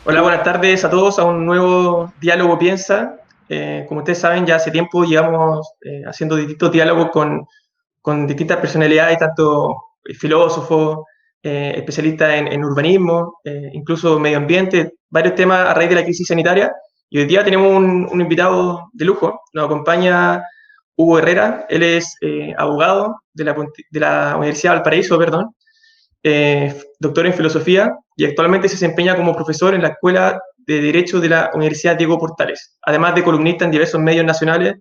Hola, buenas tardes a todos a un nuevo Diálogo Piensa. Como ustedes saben, ya hace tiempo llevamos haciendo distintos diálogos con distintas personalidades, tanto filósofos, especialistas en urbanismo, incluso medio ambiente, varios temas a raíz de la crisis sanitaria. Y hoy día tenemos un invitado de lujo. Nos acompaña Hugo Herrera. Él es abogado de la Universidad de Valparaíso, perdón, doctor en filosofía y actualmente se desempeña como profesor en la Escuela de Derecho de la Universidad Diego Portales, además de columnista en diversos medios nacionales.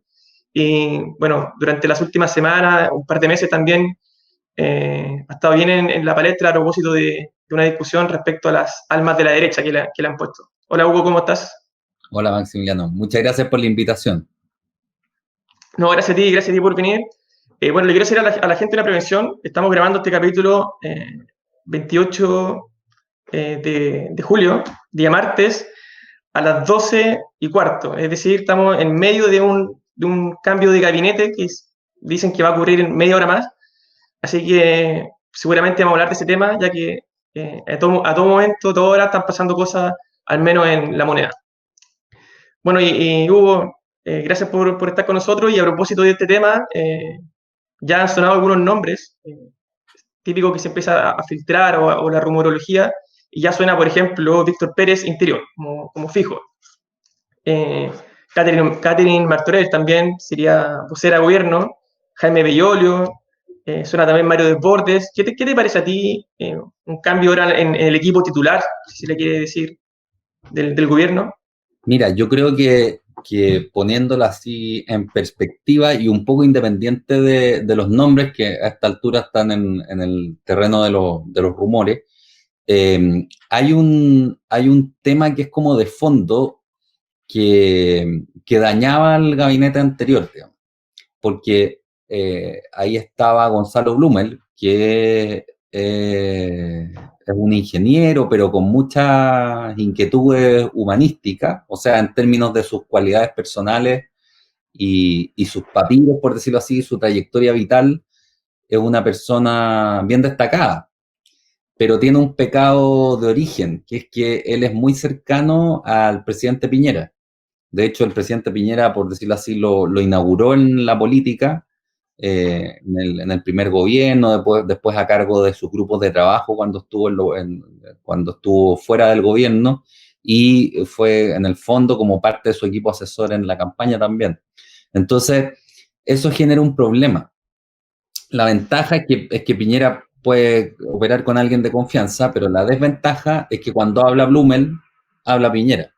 Y bueno, durante las últimas semanas, un par de meses también, ha estado bien en la palestra a propósito de una discusión respecto a las almas de la derecha que le han puesto. Hola Hugo, ¿cómo estás? Hola Maximiliano, muchas gracias por la invitación. No, gracias a ti por venir. Bueno, le quiero decir a la gente una prevención. Estamos grabando este capítulo 28 de julio, día martes, a las 12:15. Es decir, estamos en medio de un cambio de gabinete dicen que va a ocurrir en media hora más. Así que seguramente vamos a hablar de ese tema, ya que a todo momento, a toda hora, están pasando cosas, al menos en la moneda. Bueno, y Hugo, gracias por estar con nosotros. Y a propósito de este tema, ya han sonado algunos nombres. Típico que se empieza a filtrar o la rumorología, y ya suena, por ejemplo, Víctor Pérez Interior, como fijo. Eh, Catherine Martorell también sería vocera de gobierno, Jaime Bellolio, suena también Mario Desbordes. ¿Qué te parece a ti un cambio ahora en el equipo titular, si se le quiere decir, del gobierno? Mira, yo creo que poniéndolo así en perspectiva y un poco independiente de los nombres que a esta altura están en el terreno de los rumores, hay un tema que es como de fondo que dañaba al gabinete anterior, digamos, porque ahí estaba Gonzalo Blumel, que es un ingeniero, pero con muchas inquietudes humanísticas, o sea, en términos de sus cualidades personales y sus papiros, por decirlo así, su trayectoria vital, es una persona bien destacada, pero tiene un pecado de origen, que es que él es muy cercano al presidente Piñera. De hecho, el presidente Piñera, por decirlo así, lo inauguró en la política, en el primer gobierno, después a cargo de sus grupos de trabajo cuando estuvo fuera del gobierno, y fue en el fondo como parte de su equipo asesor en la campaña también. Entonces, eso genera un problema. La ventaja es que Piñera puede operar con alguien de confianza, pero la desventaja es que cuando habla Blumel, habla Piñera.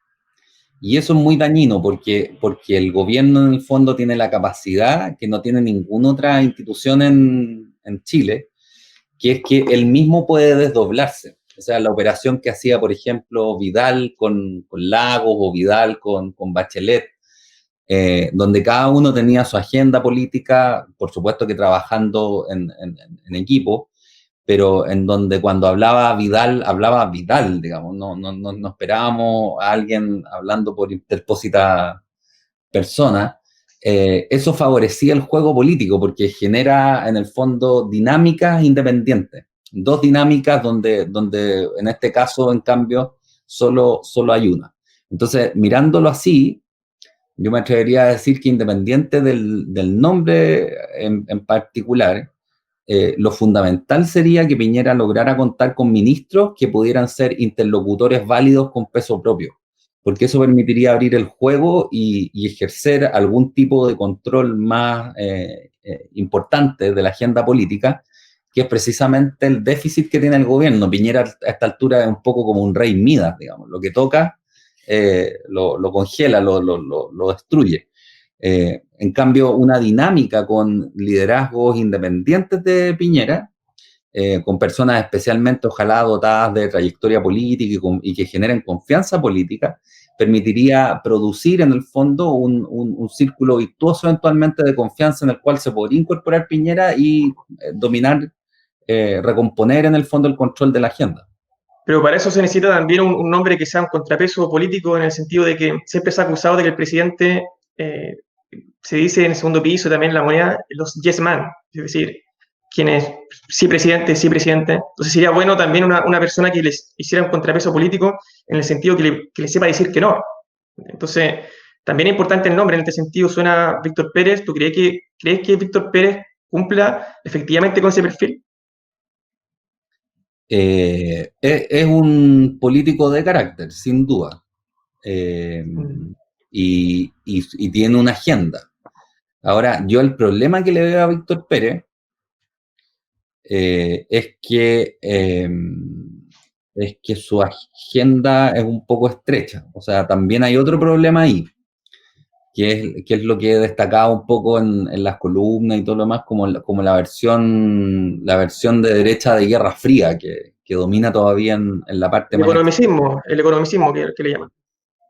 Y eso es muy dañino porque el gobierno en el fondo tiene la capacidad que no tiene ninguna otra institución en Chile, que es que él mismo puede desdoblarse. O sea, la operación que hacía, por ejemplo, Vidal con Lagos o Vidal con Bachelet, donde cada uno tenía su agenda política, por supuesto que trabajando en equipo, pero en donde cuando hablaba Vidal, digamos, no esperábamos a alguien hablando por interpósita persona. Eso favorecía el juego político porque genera en el fondo dinámicas independientes, dos dinámicas donde en este caso, en cambio, solo hay una. Entonces, mirándolo así, yo me atrevería a decir que independiente del nombre en particular, lo fundamental sería que Piñera lograra contar con ministros que pudieran ser interlocutores válidos con peso propio, porque eso permitiría abrir el juego y ejercer algún tipo de control más importante de la agenda política, que es precisamente el déficit que tiene el gobierno. Piñera a esta altura es un poco como un rey Midas, digamos, lo que toca lo congela, lo destruye. En cambio, una dinámica con liderazgos independientes de Piñera, con personas especialmente, ojalá, dotadas de trayectoria política y que generen confianza política, permitiría producir en el fondo un círculo virtuoso eventualmente de confianza en el cual se podría incorporar Piñera y dominar, recomponer en el fondo el control de la agenda. Pero para eso se necesita también un nombre que sea un contrapeso político, en el sentido de que siempre se ha acusado de que el presidente, eh, se dice en el segundo piso también en la moneda, los yes man, es decir, quién es sí presidente, sí presidente. Entonces sería bueno también una persona que les hiciera un contrapeso político en el sentido que le sepa decir que no. Entonces, también es importante el nombre, en este sentido suena Víctor Pérez. ¿Tú crees que Víctor Pérez cumpla efectivamente con ese perfil? Es un político de carácter, sin duda, eh, Mm. y tiene una agenda. Ahora, yo el problema que le veo a Víctor Pérez es que su agenda es un poco estrecha. O sea, también hay otro problema ahí, que es lo que he destacado un poco en las columnas y todo lo demás, como la versión de derecha de Guerra Fría, que domina todavía en la parte más El economicismo que le llaman.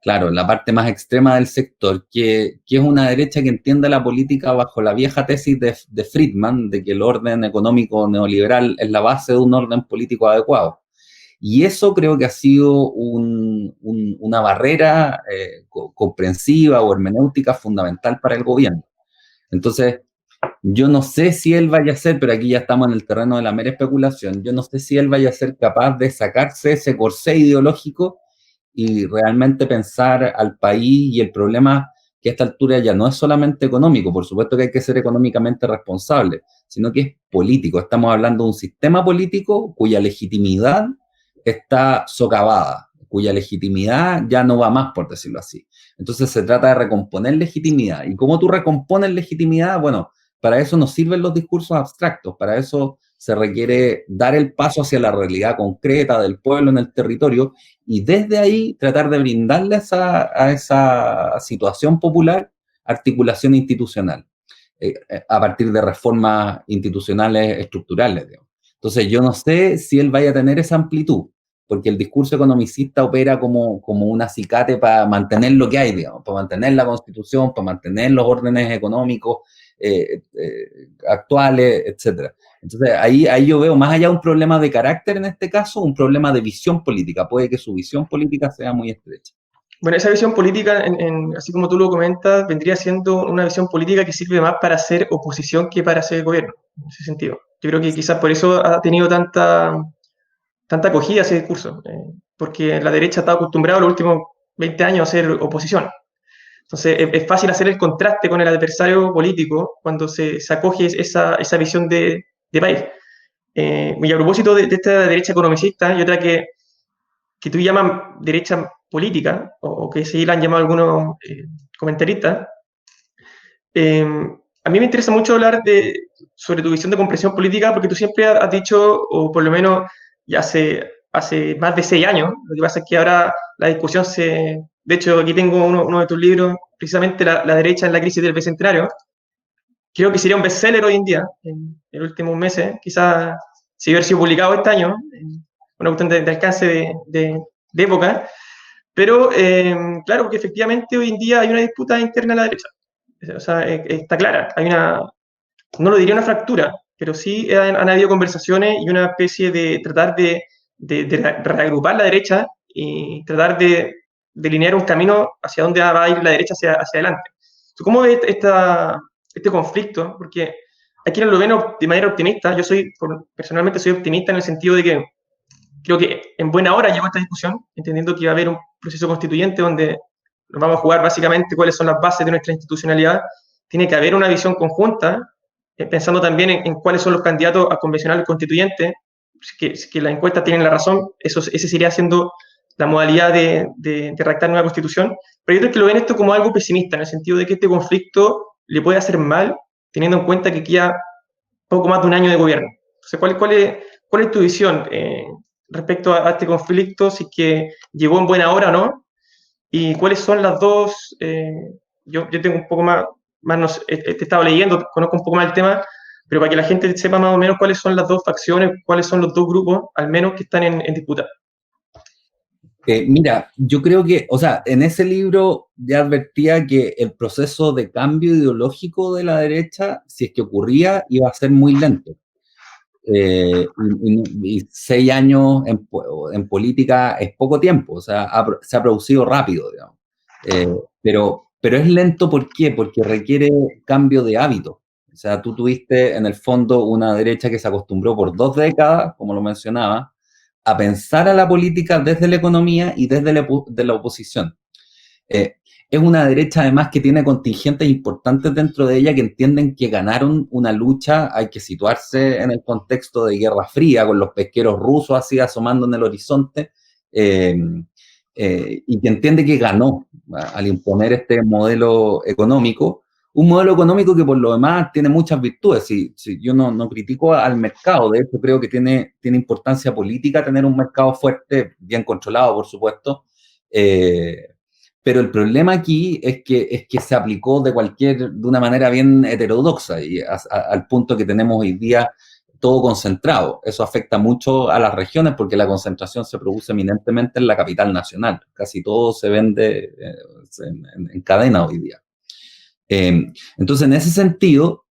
claro, la parte más extrema del sector, que es una derecha que entiende la política bajo la vieja tesis de Friedman, de que el orden económico neoliberal es la base de un orden político adecuado. Y eso creo que ha sido una barrera comprensiva o hermenéutica fundamental para el gobierno. Entonces, yo no sé si él vaya a ser, pero aquí ya estamos en el terreno de la mera especulación, yo no sé si él vaya a ser capaz de sacarse ese corsé ideológico y realmente pensar al país y el problema que a esta altura ya no es solamente económico, por supuesto que hay que ser económicamente responsable, sino que es político. Estamos hablando de un sistema político cuya legitimidad está socavada, cuya legitimidad ya no va más, por decirlo así. Entonces se trata de recomponer legitimidad. ¿Y cómo tú recompones legitimidad? Bueno, para eso nos sirven los discursos abstractos, para eso se requiere dar el paso hacia la realidad concreta del pueblo en el territorio y desde ahí tratar de brindarle a esa situación popular articulación institucional, a partir de reformas institucionales estructurales, digamos. Entonces yo no sé si él vaya a tener esa amplitud, porque el discurso economicista opera como un acicate para mantener lo que hay, digamos, para mantener la constitución, para mantener los órdenes económicos actuales, etcétera. Entonces, ahí yo veo, más allá de un problema de carácter en este caso, un problema de visión política. Puede que su visión política sea muy estrecha. Bueno, esa visión política, así como tú lo comentas, vendría siendo una visión política que sirve más para hacer oposición que para hacer gobierno, en ese sentido. Yo creo que quizás por eso ha tenido tanta acogida ese discurso, porque la derecha está acostumbrada los últimos 20 años a hacer oposición. Entonces, es fácil hacer el contraste con el adversario político cuando se acoge esa visión de país. Y a propósito de esta derecha economicista, y otra que tú llamas derecha política, o que sí la han llamado algunos comentaristas, a mí me interesa mucho hablar sobre tu visión de comprensión política, porque tú siempre has dicho, o por lo menos ya hace más de 6 años, lo que pasa es que ahora la discusión se... De hecho, aquí tengo uno de tus libros, precisamente la derecha en la crisis del bicentenario. Creo que sería un bestseller hoy en día, en los últimos meses, quizás si hubiera sido publicado este año, una cuestión de alcance de época, pero claro, porque efectivamente hoy en día hay una disputa interna a la derecha. O sea, está clara, hay no lo diría una fractura, pero sí han habido conversaciones y una especie de tratar de reagrupar la derecha y tratar de delinear un camino hacia dónde va a ir la derecha hacia adelante. ¿Cómo ves este conflicto? Porque hay quienes lo ven de manera optimista. Personalmente soy optimista en el sentido de que creo que en buena hora llegó esta discusión, entendiendo que va a haber un proceso constituyente donde nos vamos a jugar básicamente cuáles son las bases de nuestra institucionalidad. Tiene que haber una visión conjunta, pensando también en cuáles son los candidatos a convencional constituyente. Si que las encuestas tienen la razón, ese sería siendo la modalidad de redactar una constitución. Pero yo creo que lo ven esto como algo pesimista, en el sentido de que este conflicto le puede hacer mal, teniendo en cuenta que queda poco más de un año de gobierno. Entonces, ¿cuál es tu visión respecto a este conflicto? Si es que llegó en buena hora o no, y cuáles son las dos, yo tengo un poco más no sé, he estado leyendo, conozco un poco más el tema, pero para que la gente sepa más o menos cuáles son las dos facciones, cuáles son los dos grupos, al menos que están en disputa. Mira, yo creo que, o sea, en ese libro ya advertía que el proceso de cambio ideológico de la derecha, si es que ocurría, iba a ser muy lento. Y 6 años en política es poco tiempo, o sea, se ha producido rápido, digamos. Pero es lento, ¿por qué? Porque requiere cambio de hábito. O sea, tú tuviste en el fondo una derecha que se acostumbró por 2 décadas, como lo mencionaba, a pensar a la política desde la economía y desde de la oposición. Eh, es una derecha además que tiene contingentes importantes dentro de ella que entienden que ganaron una lucha, hay que situarse en el contexto de Guerra Fría, con los pesqueros rusos así asomando en el horizonte, eh, y que entiende que ganó al imponer este modelo económico, un modelo económico que por lo demás tiene muchas virtudes. Si yo no critico al mercado, de hecho creo que tiene importancia política tener un mercado fuerte, bien controlado, por supuesto, pero el problema aquí es que se aplicó de una manera bien heterodoxa y al punto que tenemos hoy día todo concentrado. Eso afecta mucho a las regiones porque la concentración se produce eminentemente en la capital nacional. Casi todo se vende en cadena hoy día. Entonces, en ese sentido,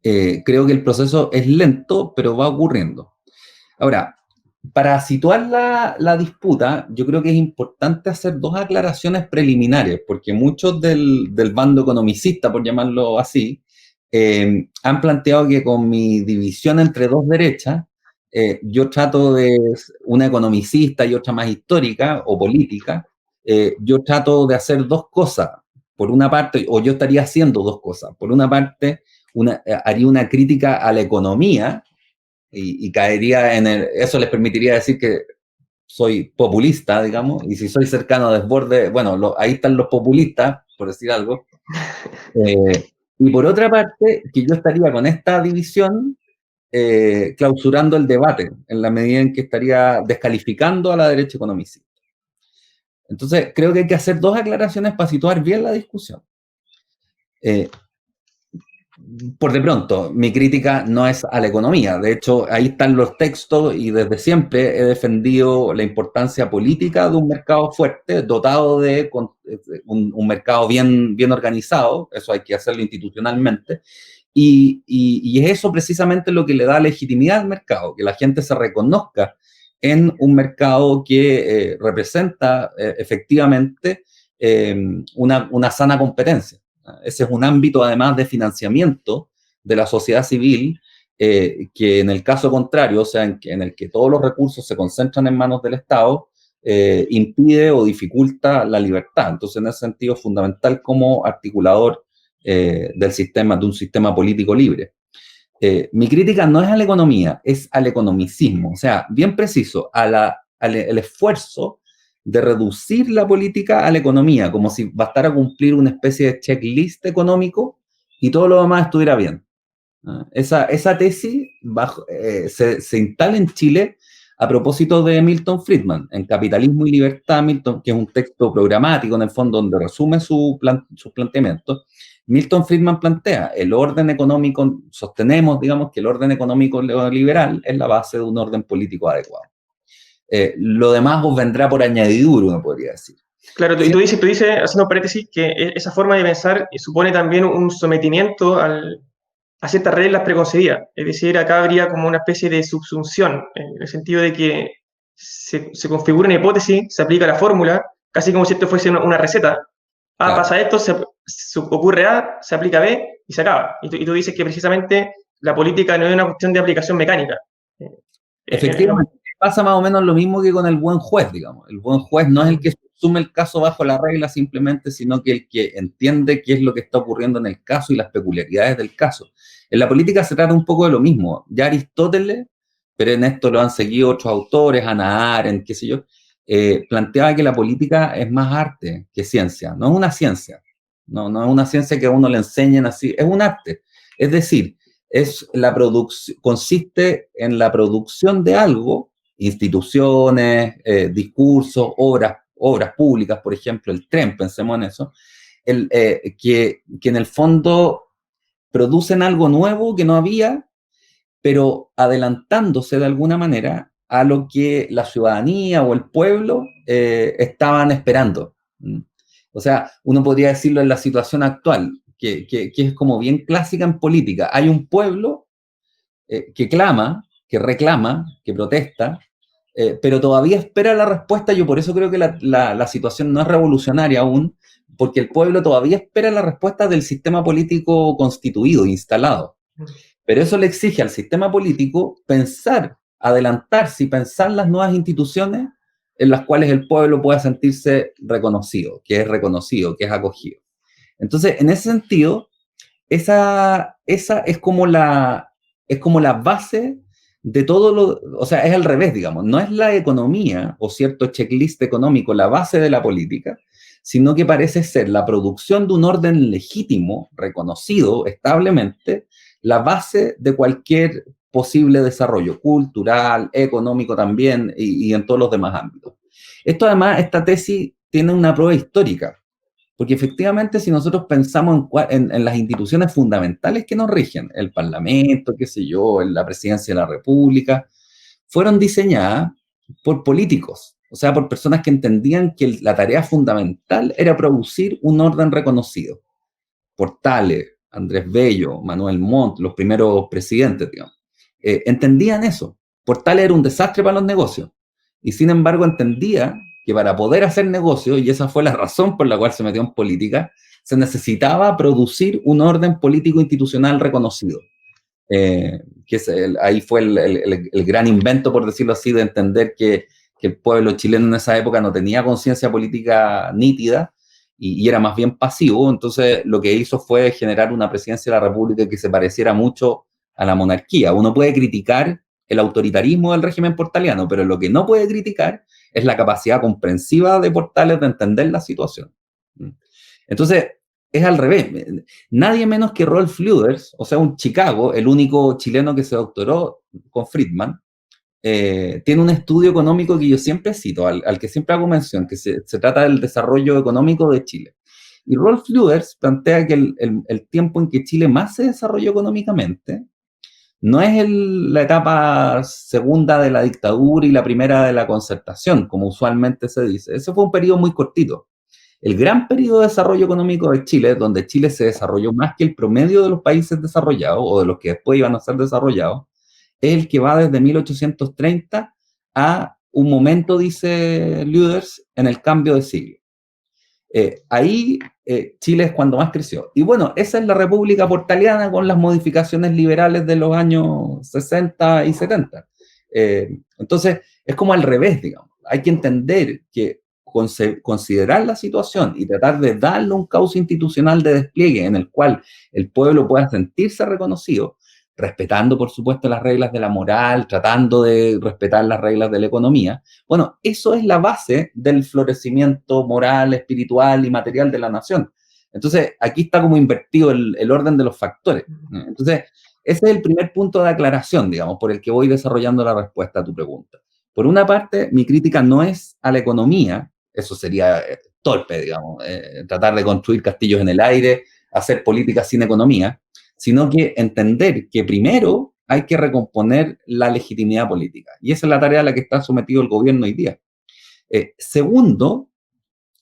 creo que el proceso es lento, pero va ocurriendo. Ahora, para situar la disputa, yo creo que es importante hacer 2 aclaraciones preliminares, porque muchos del bando economicista, por llamarlo así, han planteado que con mi división entre 2 derechas, yo trato de una economicista y otra más histórica o política, yo trato de hacer 2 cosas. Por una parte, o yo estaría haciendo 2 cosas. Por una parte, haría una crítica a la economía, y caería eso les permitiría decir que soy populista, digamos, y si soy cercano a desborde, bueno, ahí están los populistas, por decir algo. Y por otra parte, que yo estaría con esta división clausurando el debate, en la medida en que estaría descalificando a la derecha economicista. Entonces, creo que hay que hacer 2 aclaraciones para situar bien la discusión. Por de pronto, mi crítica no es a la economía. De hecho, ahí están los textos y desde siempre he defendido la importancia política de un mercado fuerte, dotado de un mercado bien organizado. Eso hay que hacerlo institucionalmente. Y es eso precisamente lo que le da legitimidad al mercado, que la gente se reconozca en un mercado que representa efectivamente una sana competencia. Ese es un ámbito, además, de financiamiento de la sociedad civil, que en el caso contrario, o sea, en el que todos los recursos se concentran en manos del Estado, impide o dificulta la libertad. Entonces, en ese sentido, es fundamental como articulador de un sistema político libre. Mi crítica no es a la economía, es al economicismo, o sea, bien preciso, el esfuerzo de reducir la política a la economía, como si bastara cumplir una especie de checklist económico y todo lo demás estuviera bien. Esa tesis se instala en Chile a propósito de Milton Friedman, en Capitalismo y Libertad, Milton, que es un texto programático en el fondo donde resume sus planteamientos. Milton Friedman plantea el orden económico, sostenemos, digamos, que el orden económico liberal es la base de un orden político adecuado. Lo demás os vendrá por añadidura, uno podría decir. Claro, y tú dices, haciendo paréntesis, que esa forma de pensar supone también un sometimiento a ciertas reglas preconcebidas. Es decir, acá habría como una especie de subsunción, en el sentido de que se configura una hipótesis, se aplica la fórmula, casi como si esto fuese una receta. Claro. Pasa esto, ocurre A, se aplica B y se acaba. Y tú dices que precisamente la política no es una cuestión de aplicación mecánica. Efectivamente, pasa más o menos lo mismo que con el buen juez, digamos. El buen juez no es el que sume el caso bajo la regla simplemente, sino que el que entiende qué es lo que está ocurriendo en el caso y las peculiaridades del caso. En la política se trata un poco de lo mismo. Ya Aristóteles, pero en esto lo han seguido otros autores, Hannah Arendt, qué sé yo, planteaba que la política es más arte que ciencia. No es una ciencia. No es una ciencia que a uno le enseñen así. Es un arte. Es decir, consiste en la producción de algo, instituciones, discursos, obras públicas, por ejemplo, el tren, pensemos en eso, que en el fondo producen algo nuevo que no había, pero adelantándose de alguna manera a lo que la ciudadanía o el pueblo estaban esperando. O sea, uno podría decirlo en la situación actual, que es como bien clásica en política. Hay un pueblo que clama, que reclama, que protesta, pero todavía espera la respuesta. Yo por eso creo que la situación no es revolucionaria aún, porque el pueblo todavía espera la respuesta del sistema político constituido, instalado. Pero eso le exige al sistema político pensar, adelantarse y pensar las nuevas instituciones en las cuales el pueblo pueda sentirse reconocido, que es acogido. Entonces, en ese sentido, esa es como la base de todo lo, o sea, es al revés, digamos, no es la economía o cierto checklist económico la base de la política, sino que parece ser la producción de un orden legítimo, reconocido establemente, la base de cualquier posible desarrollo cultural, económico también y en todos los demás ámbitos. Esto además, esta tesis tiene una prueba histórica, porque efectivamente si nosotros pensamos en las instituciones fundamentales que nos rigen, el Parlamento, qué sé yo, la Presidencia de la República, fueron diseñadas por políticos, o sea, por personas que entendían que la tarea fundamental era producir un orden reconocido. Portales, Andrés Bello, Manuel Montt, los primeros presidentes, digamos, entendían eso. Portales era un desastre para los negocios y sin embargo entendía que para poder hacer negocios, y esa fue la razón por la cual se metió en política, se necesitaba producir un orden político institucional reconocido. Ahí fue el gran invento, por decirlo así, de entender que el pueblo chileno en esa época no tenía conciencia política nítida y era más bien pasivo. Entonces lo que hizo fue generar una presidencia de la República que se pareciera mucho a la monarquía. Uno puede criticar el autoritarismo del régimen portaliano, pero lo que no puede criticar es la capacidad comprensiva de Portales de entender la situación. Entonces, es al revés. Nadie menos que Rolf Luders, o sea, un Chicago, el único chileno que se doctoró con Friedman, tiene un estudio económico que yo siempre cito, al que siempre hago mención, que se trata del desarrollo económico de Chile. Y Rolf Luders plantea que el tiempo en que Chile más se desarrolló económicamente no es la etapa segunda de la dictadura y la primera de la concertación, como usualmente se dice. Ese fue un periodo muy cortito. El gran periodo de desarrollo económico de Chile, donde Chile se desarrolló más que el promedio de los países desarrollados o de los que después iban a ser desarrollados, es el que va desde 1830 a un momento, dice Luders, en el cambio de siglo. Ahí Chile es cuando más creció. Y bueno, esa es la República Portaliana con las modificaciones liberales de los años 60 y 70. Entonces, es como al revés, digamos. Hay que entender que considerar la situación y tratar de darle un cauce institucional de despliegue en el cual el pueblo pueda sentirse reconocido, respetando, por supuesto, las reglas de la moral, tratando de respetar las reglas de la economía. Bueno, eso es la base del florecimiento moral, espiritual y material de la nación. Entonces, aquí está como invertido el orden de los factores. Entonces, ese es el primer punto de aclaración, digamos, por el que voy desarrollando la respuesta a tu pregunta. Por una parte, mi crítica no es a la economía, eso sería torpe, digamos, tratar de construir castillos en el aire, hacer política sin economía, sino que entender que primero hay que recomponer la legitimidad política. Y esa es la tarea a la que está sometido el gobierno hoy día. Segundo,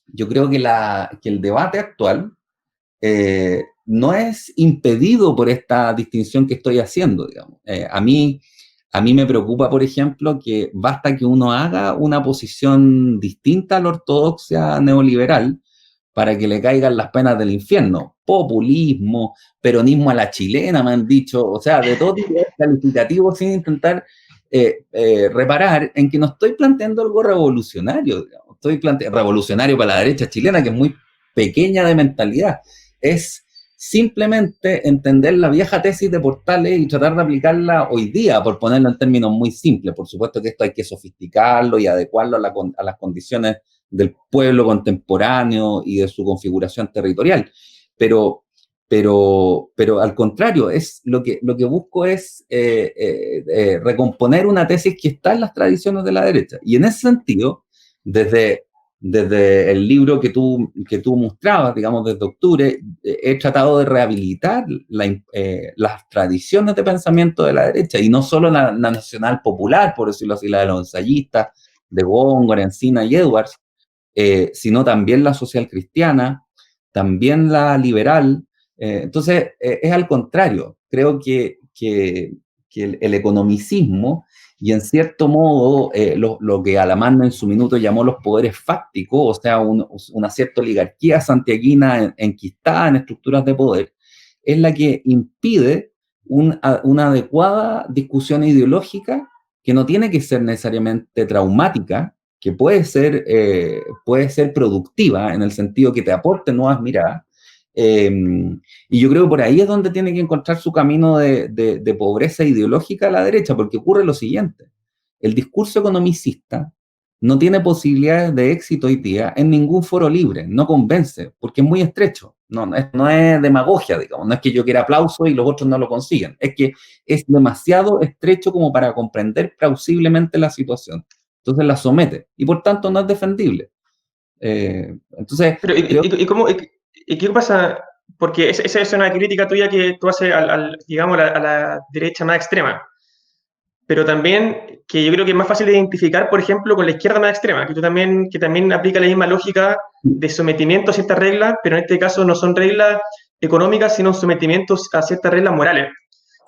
yo creo que el debate actual no es impedido por esta distinción que estoy haciendo, digamos. A mí me preocupa, por ejemplo, que basta que uno haga una posición distinta a la ortodoxia neoliberal para que le caigan las penas del infierno. Populismo, peronismo a la chilena, me han dicho, o sea, de todo tipo de calificativos sin intentar reparar en que no estoy planteando algo revolucionario, digamos. Estoy revolucionario para la derecha chilena, que es muy pequeña de mentalidad. Es simplemente entender la vieja tesis de Portales y tratar de aplicarla hoy día, por ponerlo en términos muy simples. Por supuesto que esto hay que sofisticarlo y adecuarlo a las condiciones del pueblo contemporáneo y de su configuración territorial. Pero al contrario, es lo que busco es recomponer una tesis que está en las tradiciones de la derecha. Y en ese sentido, desde el libro que tú mostrabas, digamos, desde octubre, he tratado de rehabilitar las tradiciones de pensamiento de la derecha, y no solo la nacional popular, por decirlo así, la de los ensayistas, de Góngora, Encina y Edwards, sino también la social cristiana, también la liberal. Entonces, es al contrario. Creo que el economicismo y en cierto modo lo que Alamán en su minuto llamó los poderes fácticos, o sea, una cierta oligarquía santiaguina enquistada en estructuras de poder, es la que impide una adecuada discusión ideológica que no tiene que ser necesariamente traumática, que puede ser productiva en el sentido que te aporte nuevas miradas. Y yo creo que por ahí es donde tiene que encontrar su camino de pobreza ideológica a la derecha, porque ocurre lo siguiente: el discurso economicista no tiene posibilidades de éxito hoy día en ningún foro libre, no convence, porque es muy estrecho, no es demagogia, digamos, no es que yo quiera aplauso y los otros no lo consiguen, es que es demasiado estrecho como para comprender plausiblemente la situación, entonces la somete, y por tanto no es defendible. Entonces, Pero, creo ¿y qué pasa? Porque esa es una crítica tuya que tú haces digamos, a la derecha más extrema, pero también que yo creo que es más fácil de identificar, por ejemplo, con la izquierda más extrema, que también aplica la misma lógica de sometimiento a ciertas reglas, pero en este caso no son reglas económicas, sino sometimientos a ciertas reglas morales.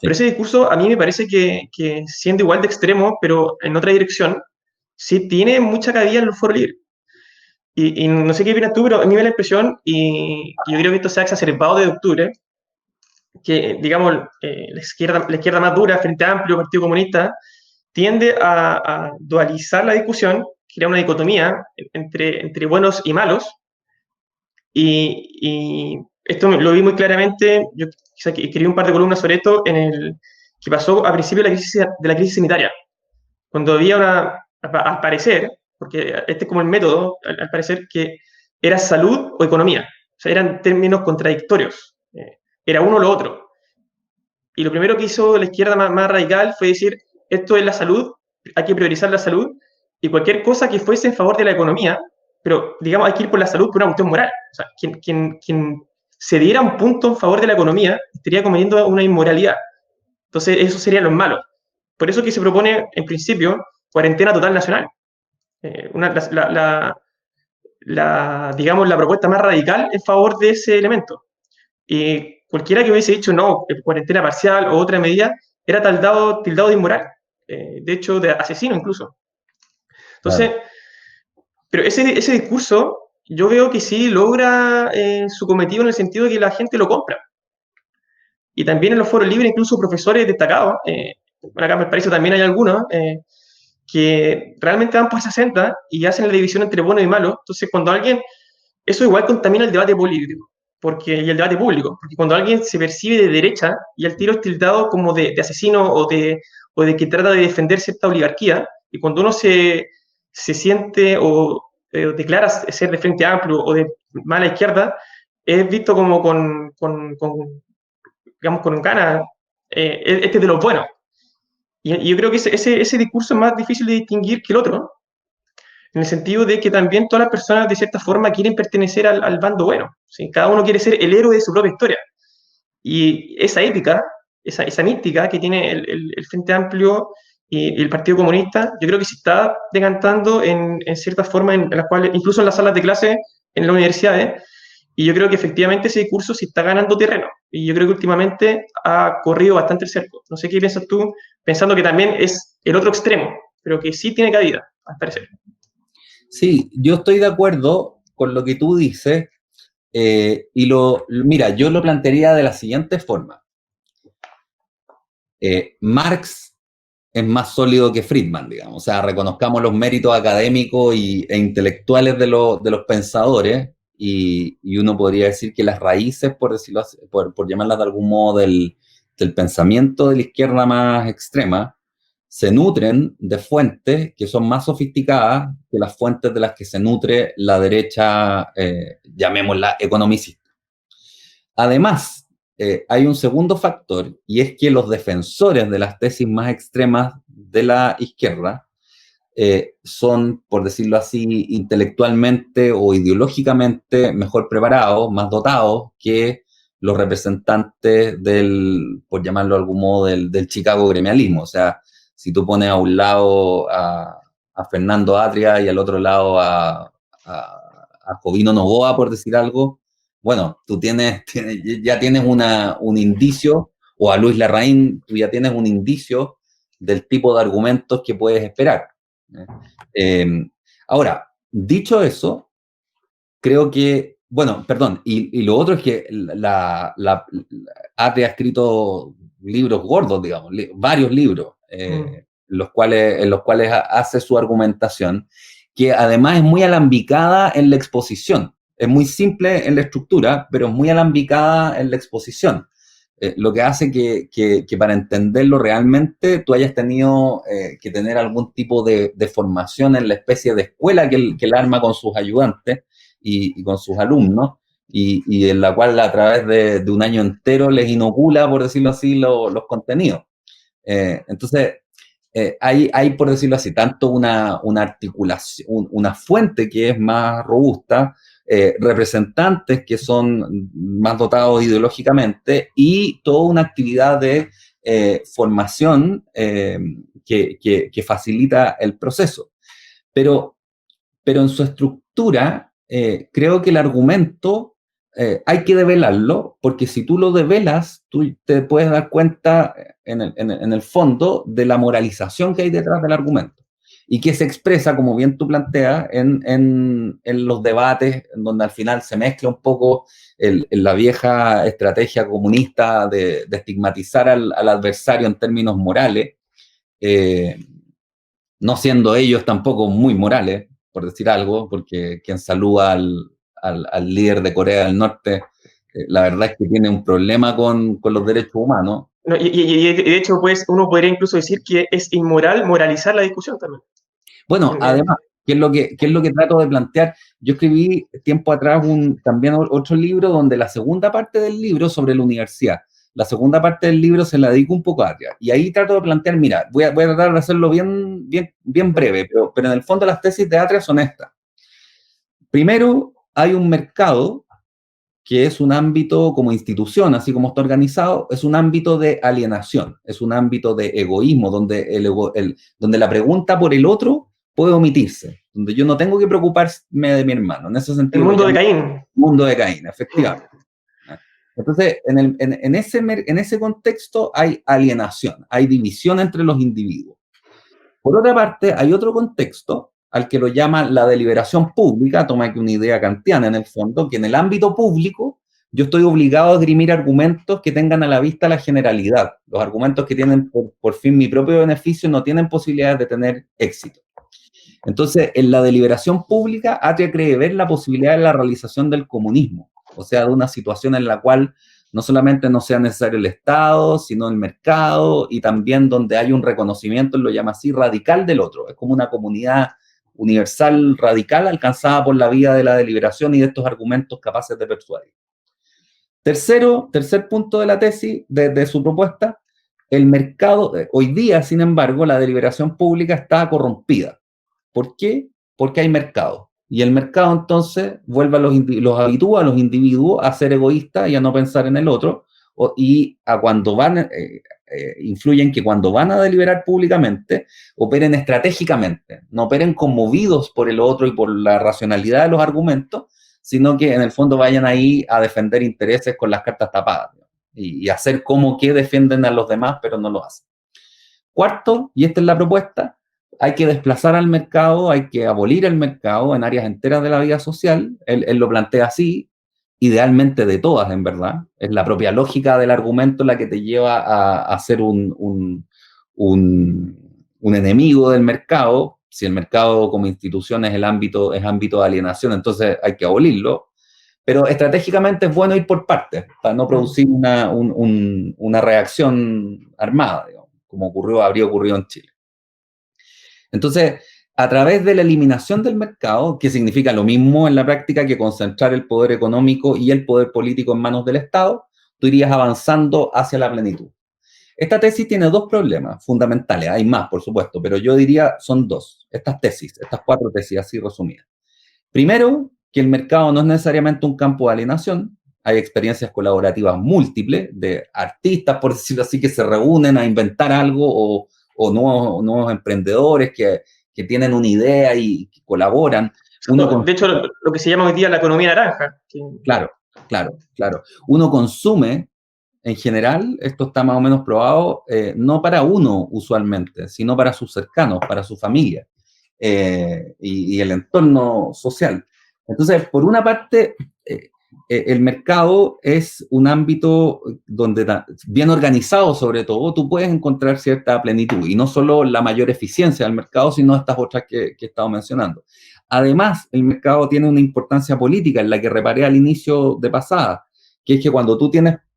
Pero sí. ese discurso a mí me parece que siendo igual de extremo, pero en otra dirección, sí tiene mucha cabida en los foros libres. Y no sé qué opinas tú, pero a mí me da la impresión, y yo creo que esto se ha exacerbado desde octubre, que, digamos, la izquierda más dura, Frente Amplio, Partido Comunista, tiende a dualizar la discusión, crea una dicotomía entre buenos y malos, y esto lo vi muy claramente, yo escribí un par de columnas sobre esto, que pasó a principio de la crisis sanitaria, cuando había al parecer, porque este es como el método, al parecer, que era salud o economía, o sea, eran términos contradictorios, era uno o lo otro. Y lo primero que hizo la izquierda más radical fue decir, esto es la salud, hay que priorizar la salud, y cualquier cosa que fuese en favor de la economía, pero digamos hay que ir por la salud por una cuestión moral. O sea, quien se diera un punto en favor de la economía estaría cometiendo una inmoralidad. Entonces, eso serían los malos. Por eso que se propone, en principio, cuarentena total nacional. Digamos, la propuesta más radical en favor de ese elemento. Y cualquiera que hubiese dicho no, cuarentena parcial o otra medida, era tildado de inmoral, de hecho, de asesino incluso. Entonces, Claro. pero ese discurso yo veo que sí logra su cometido en el sentido de que la gente lo compra. Y también en los foros libres, incluso profesores destacados, bueno, acá en Valparaíso también hay algunos, que realmente van por 60 y hacen la división entre bueno y malo. Entonces, cuando alguien, eso igual contamina el debate político y el debate público, porque cuando alguien se percibe de derecha y al tiro es tildado como de asesino o de que trata de defender cierta oligarquía, y cuando uno se siente o declara ser de Frente Amplio o de mala izquierda, es visto como digamos, con ganas, este es de los buenos. Y yo creo que ese discurso es más difícil de distinguir que el otro, en el sentido de que también todas las personas de cierta forma quieren pertenecer al bando bueno, ¿sí? Cada uno quiere ser el héroe de su propia historia. Y esa épica, esa mística que tiene el Frente Amplio y el Partido Comunista, yo creo que se está decantando en ciertas formas en las cuales, incluso en las salas de clase, en las universidades, y yo creo que efectivamente ese discurso sí está ganando terreno. Y yo creo que últimamente ha corrido bastante el cerco. No sé qué piensas tú, pensando que también es el otro extremo, pero que sí tiene cabida, al parecer. Sí, yo estoy de acuerdo con lo que tú dices, mira, yo lo plantearía de la siguiente forma. Marx es más sólido que Friedman, digamos, o sea, reconozcamos los méritos académicos e intelectuales de los pensadores, y uno podría decir que las raíces, por decirlo así, por llamarlas de algún modo, del pensamiento de la izquierda más extrema, se nutren de fuentes que son más sofisticadas que las fuentes de las que se nutre la derecha, llamémosla economicista. Además, hay un segundo factor, y es que los defensores de las tesis más extremas de la izquierda son, por decirlo así, intelectualmente o ideológicamente mejor preparados, más dotados que los representantes por llamarlo de algún modo, del Chicago gremialismo. O sea, si tú pones a un lado a Fernando Atria y al otro lado a Jovino Novoa, por decir algo, bueno, tú ya tienes un indicio, o a Luis Larraín, tú ya tienes un indicio del tipo de argumentos que puedes esperar. Ahora, dicho eso, creo que, bueno, perdón, y lo otro es que ATE ha escrito libros gordos, digamos, varios libros, en los cuales hace su argumentación, que además es muy alambicada en la exposición. Es muy simple en la estructura, pero es muy alambicada en la exposición. Lo que hace que para entenderlo realmente tú hayas tenido que tener algún tipo de formación en la especie de escuela que él arma con sus ayudantes y con sus alumnos, y en la cual a través de un año entero les inocula, por decirlo así, los contenidos. Entonces, hay, por decirlo así, tanto una articulación, una fuente que es más robusta, representantes que son más dotados ideológicamente y toda una actividad de formación que facilita el proceso. Pero en su estructura, creo que el argumento hay que develarlo, porque si tú lo develas, tú te puedes dar cuenta en el fondo de la moralización que hay detrás del argumento y que se expresa, como bien tú planteas, en los debates, en donde al final se mezcla un poco la vieja estrategia comunista de estigmatizar al adversario en términos morales, no siendo ellos tampoco muy morales, por decir algo, porque quien saluda al líder de Corea del Norte, la verdad es que tiene un problema con los derechos humanos. No, y de hecho, pues, uno podría incluso decir que es inmoral moralizar la discusión también. Bueno, además, ¿qué es lo que trato de plantear? Yo escribí tiempo atrás también otro libro donde la segunda parte del libro sobre la universidad, la segunda parte del libro se la dedico un poco a Atria. Y ahí trato de plantear, mira, voy a tratar de hacerlo bien breve, pero en el fondo las tesis de Atria son estas. Primero, hay un mercado que es un ámbito como institución, así como está organizado, es un ámbito de alienación, es un ámbito de egoísmo, donde, donde la pregunta por el otro puede omitirse, donde yo no tengo que preocuparme de mi hermano. En ese sentido, el mundo de Caín. Mundo de Caín, efectivamente. Entonces, en ese contexto hay alienación, hay división entre los individuos. Por otra parte, hay otro contexto al que lo llama la deliberación pública, toma aquí una idea kantiana en el fondo, que en el ámbito público yo estoy obligado a esgrimir argumentos que tengan a la vista la generalidad. Los argumentos que tienen por fin mi propio beneficio no tienen posibilidades de tener éxito. Entonces, en la deliberación pública, Atria cree ver la posibilidad de la realización del comunismo, o sea, de una situación en la cual no solamente no sea necesario el Estado, sino el mercado, y también donde hay un reconocimiento, él lo llama así, radical del otro. Es como una comunidad universal radical alcanzada por la vía de la deliberación y de estos argumentos capaces de persuadir. Tercer punto de la tesis, de su propuesta, el mercado, hoy día, sin embargo, la deliberación pública está corrompida. ¿Por qué? Porque hay mercado. Y el mercado entonces vuelve los habitúa a los individuos a ser egoístas y a no pensar en el otro, y a cuando influyen que cuando van a deliberar públicamente, operen estratégicamente, no operen conmovidos por el otro y por la racionalidad de los argumentos, sino que en el fondo vayan ahí a defender intereses con las cartas tapadas, ¿no? Y hacer como que defienden a los demás, pero no lo hacen. Cuarto, y esta es la propuesta, hay que desplazar al mercado, hay que abolir el mercado en áreas enteras de la vida social. Él lo plantea así, idealmente de todas, en verdad. Es la propia lógica del argumento la que te lleva a ser un enemigo del mercado. Si el mercado como institución es ámbito de alienación, entonces hay que abolirlo. Pero estratégicamente es bueno ir por partes, para no producir una reacción armada, digamos, como habría ocurrido en Chile. Entonces, a través de la eliminación del mercado, que significa lo mismo en la práctica que concentrar el poder económico y el poder político en manos del Estado, tú irías avanzando hacia la plenitud. Esta tesis tiene dos problemas fundamentales, hay más, por supuesto, pero yo diría son dos, estas cuatro tesis así resumidas. Primero, que el mercado no es necesariamente un campo de alienación, hay experiencias colaborativas múltiples de artistas, por decirlo así, que se reúnen a inventar algo o nuevos emprendedores que tienen una idea y que colaboran. De hecho, lo que se llama hoy día la economía naranja. Claro. Uno consume en general, esto está más o menos probado, no para uno usualmente, sino para sus cercanos, para su familia y el entorno social. Entonces, por una parte, el mercado es un ámbito donde, bien organizado sobre todo, tú puedes encontrar cierta plenitud, y no solo la mayor eficiencia del mercado, sino estas otras que he estado mencionando. Además, el mercado tiene una importancia política en la que reparé al inicio de pasada, que es que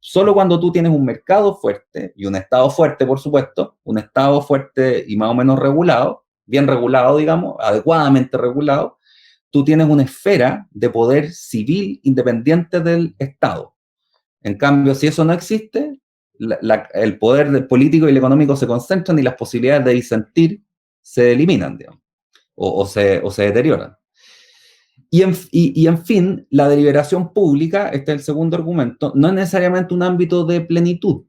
solo cuando tú tienes un mercado fuerte y un Estado fuerte, por supuesto, un Estado fuerte y más o menos regulado, bien regulado, digamos, adecuadamente regulado, tú tienes una esfera de poder civil independiente del Estado. En cambio, si eso no existe, el poder político y el económico se concentran y las posibilidades de disentir se eliminan, digamos, o se deterioran. En fin, la deliberación pública, este es el segundo argumento, no es necesariamente un ámbito de plenitud,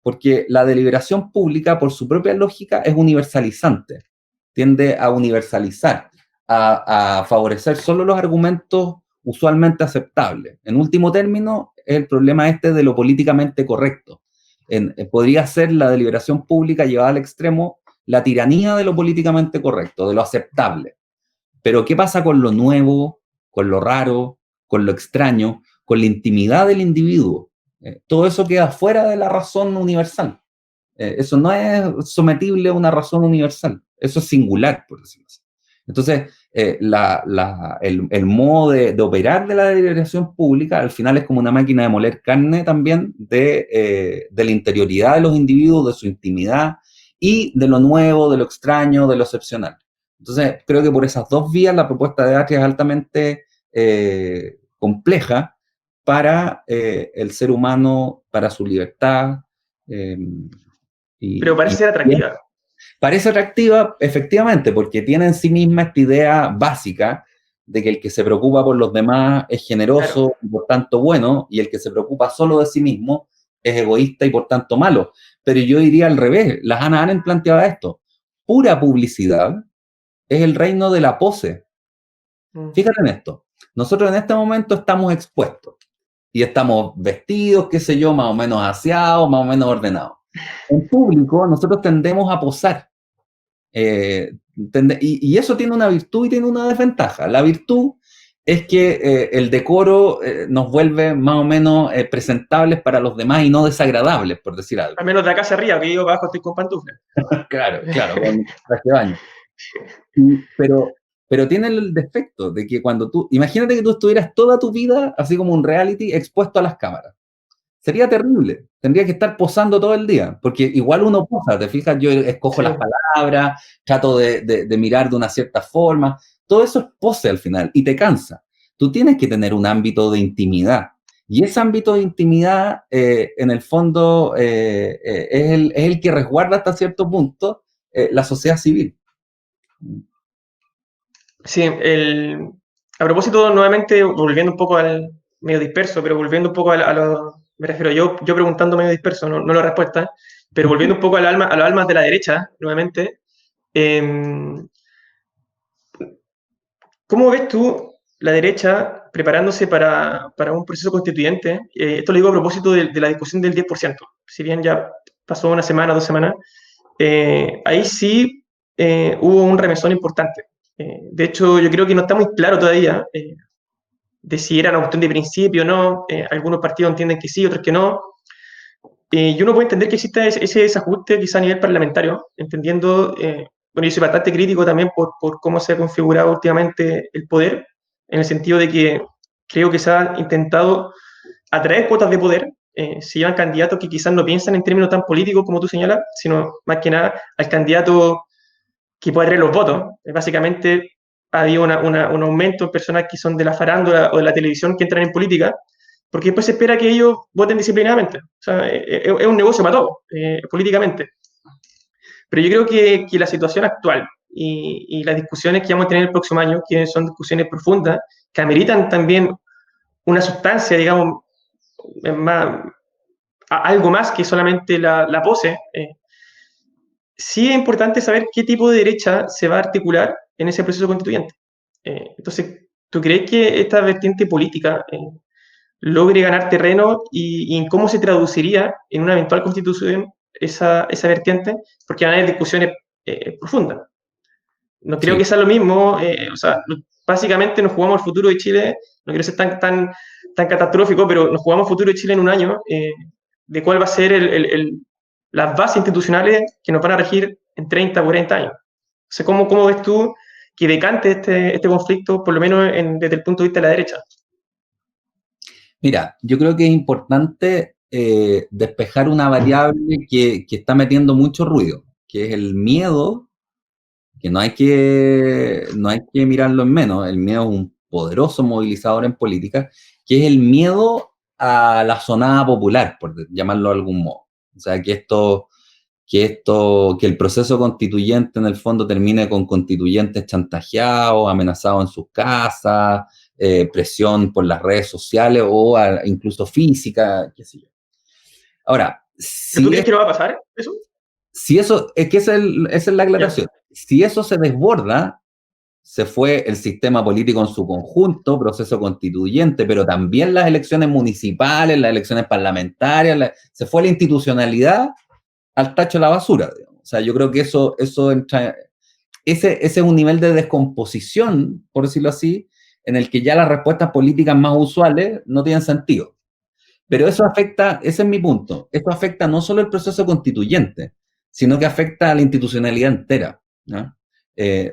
porque la deliberación pública, por su propia lógica, es universalizante, tiende a universalizar, a favorecer solo los argumentos usualmente aceptables. En último término, es el problema este de lo políticamente correcto. Podría ser la deliberación pública llevada al extremo la tiranía de lo políticamente correcto, de lo aceptable. Pero ¿qué pasa con lo nuevo, con lo raro, con lo extraño, con la intimidad del individuo? Todo eso queda fuera de la razón universal. Eso no es sometible a una razón universal. Eso es singular, por decirlo así. Entonces, el modo de operar de la deliberación pública al final es como una máquina de moler carne también de la interioridad de los individuos, de su intimidad y de lo nuevo, de lo extraño, de lo excepcional. Entonces, creo que por esas dos vías la propuesta de Atria es altamente compleja para el ser humano, para su libertad. Eh, Pero parece ser atractiva. Parece atractiva, efectivamente, porque tiene en sí misma esta idea básica de que el que se preocupa por los demás es generoso, claro, y por tanto bueno, y el que se preocupa solo de sí mismo es egoísta y por tanto malo. Pero yo diría al revés, las Hannah Arendt planteaba esto: pura publicidad es el reino de la pose. Fíjate en esto, nosotros en este momento estamos expuestos y estamos vestidos, qué sé yo, más o menos aseados, más o menos ordenados. En público nosotros tendemos a posar. Y eso tiene una virtud y tiene una desventaja. La virtud es que el decoro nos vuelve más o menos presentables para los demás y no desagradables, por decir algo. Al menos de acá hacia arriba, que yo abajo estoy con pantuflas. Claro, con traje de baño. Pero tiene el defecto de que cuando imagínate que tú estuvieras toda tu vida, así como un reality, expuesto a las cámaras. Sería terrible. Tendría que estar posando todo el día, porque igual uno posa, te fijas, yo escojo las palabras, trato de mirar de una cierta forma. Todo eso es pose al final y te cansa. Tú tienes que tener un ámbito de intimidad. Y ese ámbito de intimidad, en el fondo, es el que resguarda hasta cierto punto la sociedad civil. Sí, a propósito, nuevamente, volviendo un poco al medio disperso, pero volviendo un poco a lo, me refiero yo preguntando medio disperso, no la respuesta, pero volviendo un poco a las almas de la derecha, nuevamente, ¿cómo ves tú la derecha preparándose para un proceso constituyente? Esto lo digo a propósito de la discusión del 10%, si bien ya pasó una semana, 2 semanas, ahí sí hubo un remesón importante. De hecho, yo creo que no está muy claro todavía de si era una cuestión de principio o no. Algunos partidos entienden que sí, otros que no. Y uno puede entender que exista ese desajuste quizá a nivel parlamentario, entendiendo, bueno, yo soy bastante crítico también por cómo se ha configurado últimamente el poder, en el sentido de que creo que se ha intentado atraer cuotas de poder, se llevan candidatos que quizás no piensan en términos tan políticos como tú señalas, sino más que nada al candidato que puede traer los votos. Básicamente ha habido un aumento en personas que son de la farándula o de la televisión que entran en política, porque después se espera que ellos voten disciplinadamente. O sea, es un negocio para todos, políticamente. Pero yo creo que la situación actual y las discusiones que vamos a tener el próximo año, que son discusiones profundas, que ameritan también una sustancia, digamos, más, algo más que solamente la pose, sí es importante saber qué tipo de derecha se va a articular en ese proceso constituyente. Entonces, ¿tú crees que esta vertiente política logre ganar terreno y en cómo se traduciría en una eventual constitución esa vertiente, porque van a haber discusiones profundas. No creo que Sí. sea lo mismo, o sea, básicamente nos jugamos el futuro de Chile, no quiero ser tan catastrófico, pero nos jugamos el futuro de Chile en un año, de cuál va a ser las bases institucionales que nos van a regir en 30 o 40 años. O sea, ¿cómo ves tú que decante este conflicto, por lo menos desde el punto de vista de la derecha? Mira, yo creo que es importante despejar una variable que está metiendo mucho ruido, que es el miedo, que no hay que mirarlo en menos. El miedo es un poderoso movilizador en política, que es el miedo a la sonada popular, por llamarlo de algún modo. O sea, que el proceso constituyente en el fondo termine con constituyentes chantajeados, amenazados en sus casas, presión por las redes sociales o incluso física, qué sé yo. Ahora, ¿Pero tú crees que no va a pasar eso? si eso, es que esa es la Ya. aclaración. Si eso se desborda, se fue el sistema político en su conjunto, proceso constituyente, pero también las elecciones municipales, las elecciones parlamentarias, se fue la institucionalidad al tacho de la basura, digamos. O sea, yo creo que eso entra, ese es un nivel de descomposición, por decirlo así, en el que ya las respuestas políticas más usuales no tienen sentido. Pero eso afecta, ese es mi punto, esto afecta no solo el proceso constituyente, sino que afecta a la institucionalidad entera, ¿no?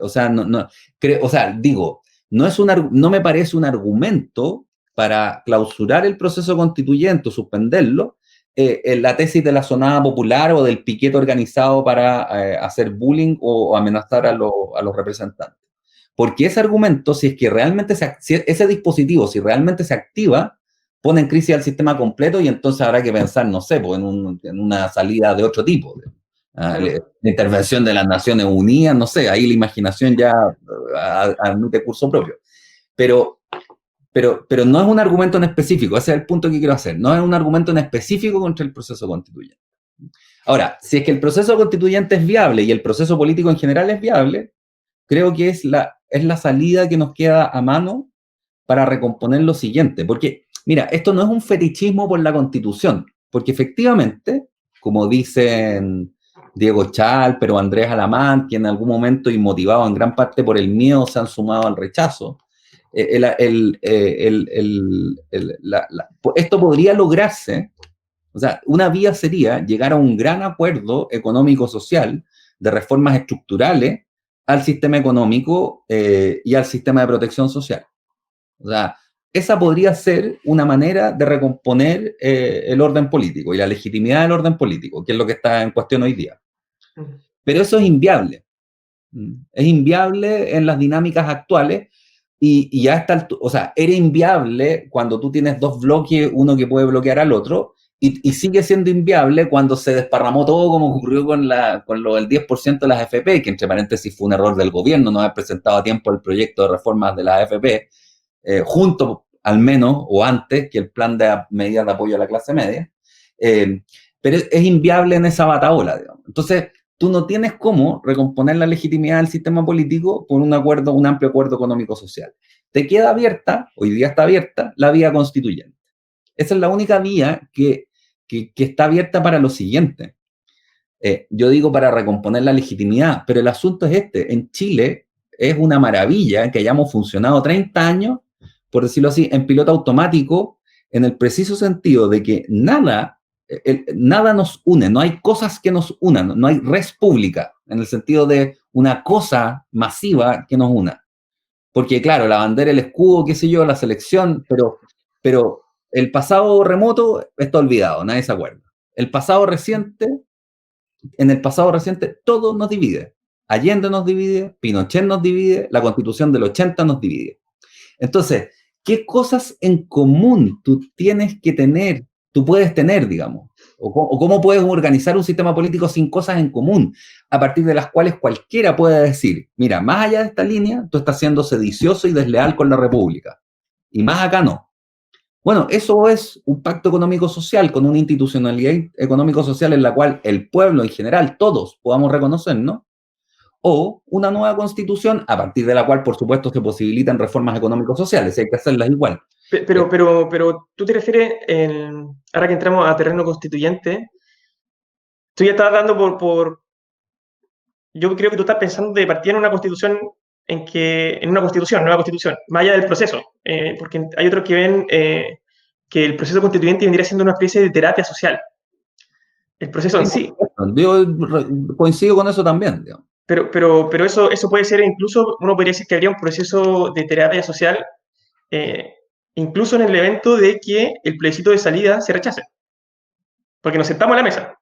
O sea, digo, no me parece un argumento para clausurar el proceso constituyente o suspenderlo, en la tesis de la sonada popular o del piquete organizado para hacer bullying o amenazar a los representantes. Porque ese argumento, si es que realmente ese dispositivo, si realmente se activa, pone en crisis al sistema completo y entonces habrá que pensar, no sé, pues en una salida de otro tipo. La intervención de las Naciones Unidas, no sé, ahí la imaginación ya admite curso propio. Pero no es un argumento en específico, ese es el punto que quiero hacer, no es un argumento en específico contra el proceso constituyente. Ahora, si es que el proceso constituyente es viable y el proceso político en general es viable, creo que es la salida que nos queda a mano para recomponer lo siguiente. Porque, mira, esto no es un fetichismo por la Constitución, porque efectivamente, como dicen Diego Chal, pero Andrés Alamán, que en algún momento, y motivado en gran parte por el miedo, se han sumado al rechazo, esto podría lograrse. O sea, una vía sería llegar a un gran acuerdo económico-social de reformas estructurales al sistema económico y al sistema de protección social. O sea, esa podría ser una manera de recomponer el orden político y la legitimidad del orden político, que es lo que está en cuestión hoy día. Pero eso es inviable. Es inviable en las dinámicas actuales y ya está, o sea, era inviable cuando tú tienes dos bloques, uno que puede bloquear al otro, y sigue siendo inviable cuando se desparramó todo, como ocurrió con lo del 10% de las AFP, que entre paréntesis fue un error del gobierno no haber presentado a tiempo el proyecto de reformas de las AFP, junto al menos, o antes, que el plan de medidas de apoyo a la clase media, pero es inviable en esa batahola, digamos. Entonces, tú no tienes cómo recomponer la legitimidad del sistema político por un amplio acuerdo económico-social. Te queda abierta, hoy día está abierta, la vía constituyente. Esa es la única vía que está abierta para lo siguiente. Yo digo para recomponer la legitimidad, pero el asunto es este. En Chile es una maravilla que hayamos funcionado 30 años, por decirlo así, en piloto automático, en el preciso sentido de que nada nos une, no hay cosas que nos unan, no hay res pública, en el sentido de una cosa masiva que nos una. Porque claro, la bandera, el escudo, qué sé yo, la selección, pero el pasado remoto está olvidado, nadie se acuerda. El pasado reciente, en el pasado reciente todo nos divide. Allende nos divide, Pinochet nos divide, la Constitución del 80 nos divide. Entonces, ¿qué cosas en común tú puedes tener, digamos? O cómo puedes organizar un sistema político sin cosas en común, a partir de las cuales cualquiera puede decir, mira, más allá de esta línea, tú estás siendo sedicioso y desleal con la República. Y más acá no. Bueno, eso es un pacto económico-social con una institucionalidad económico-social en la cual el pueblo en general, todos podamos reconocernos, o una nueva constitución a partir de la cual, por supuesto, se posibilitan reformas económico-sociales, hay que hacerlas igual. Pero tú te refieres, ahora que entramos a terreno constituyente, tú ya estás dando yo creo que tú estás pensando de partida en una constitución, en una constitución, nueva constitución, más allá del proceso, porque hay otros que ven que el proceso constituyente vendría siendo una especie de terapia social, el proceso en Sí, por sí. supuesto. Yo coincido con eso también, digamos. Pero eso puede ser incluso, uno podría decir que habría un proceso de terapia social, eh, incluso en el evento de que el plebiscito de salida se rechace, porque nos sentamos a la mesa.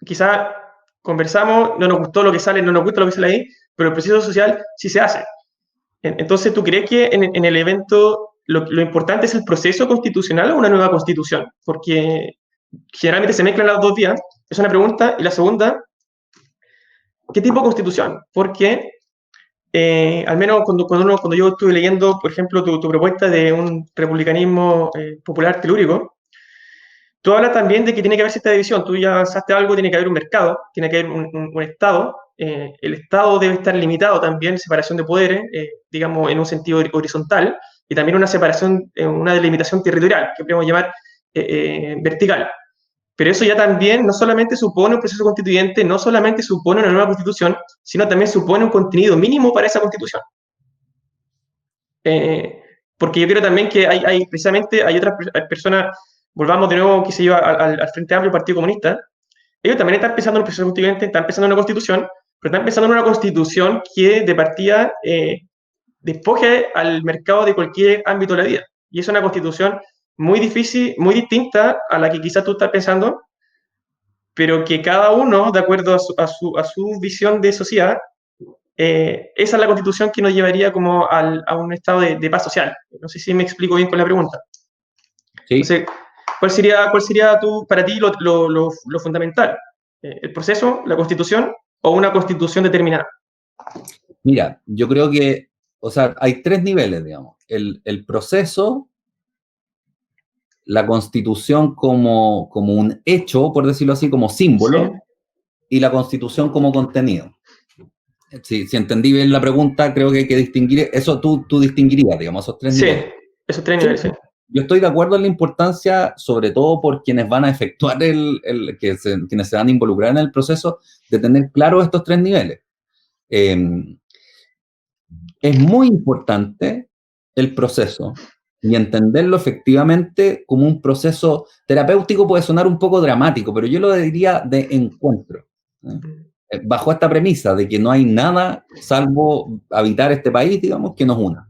Quizá conversamos, no nos gustó lo que sale, no nos gusta lo que sale ahí, pero el proceso social sí se hace. Entonces, ¿tú crees que en el evento lo importante es el proceso constitucional o una nueva constitución? Porque generalmente se mezclan las dos vías, es una pregunta, y la segunda, ¿qué tipo de constitución? Porque al menos cuando yo estuve leyendo, por ejemplo, tu propuesta de un republicanismo popular telúrico, tú hablas también de que tiene que haber cierta división. Tú ya avanzaste algo, tiene que haber un mercado, tiene que haber un Estado. El Estado debe estar limitado también, separación de poderes, digamos, en un sentido horizontal, y también una separación, una delimitación territorial, que podemos llamar vertical. Pero eso ya también no solamente supone un proceso constituyente, no solamente supone una nueva constitución, sino también supone un contenido mínimo para esa constitución. Eh, Porque yo creo también que precisamente hay otras personas, volvamos de nuevo, que se lleva al Frente Amplio, Partido Comunista, ellos también están pensando en un proceso constituyente, están pensando en una constitución, pero están pensando en una constitución que de partida despoje al mercado de cualquier ámbito de la vida. Y es una constitución muy difícil, muy distinta a la que quizás tú estás pensando, pero que cada uno, de acuerdo a su visión de sociedad, esa es la constitución que nos llevaría como a un estado de paz social. No sé si me explico bien con la pregunta. Sí. Entonces, cuál sería para ti lo fundamental? ¿El proceso, la constitución o una constitución determinada? Mira, yo creo que, o sea, hay tres niveles, digamos. El proceso, la constitución como un hecho, por decirlo así, como Sí, símbolo, y la constitución como contenido. Si entendí bien la pregunta, creo que hay que distinguir, eso tú distinguirías, digamos, esos tres sí, niveles. esos tres Sí, niveles, sí. yo estoy de acuerdo en la importancia, sobre todo por quienes van a efectuar quienes se van a involucrar en el proceso, de tener claros estos tres niveles. Es muy importante el proceso y entenderlo efectivamente como un proceso terapéutico. Puede sonar un poco dramático, pero yo lo diría de encuentro, bajo esta premisa de que no hay nada salvo habitar este país, digamos, que nos una.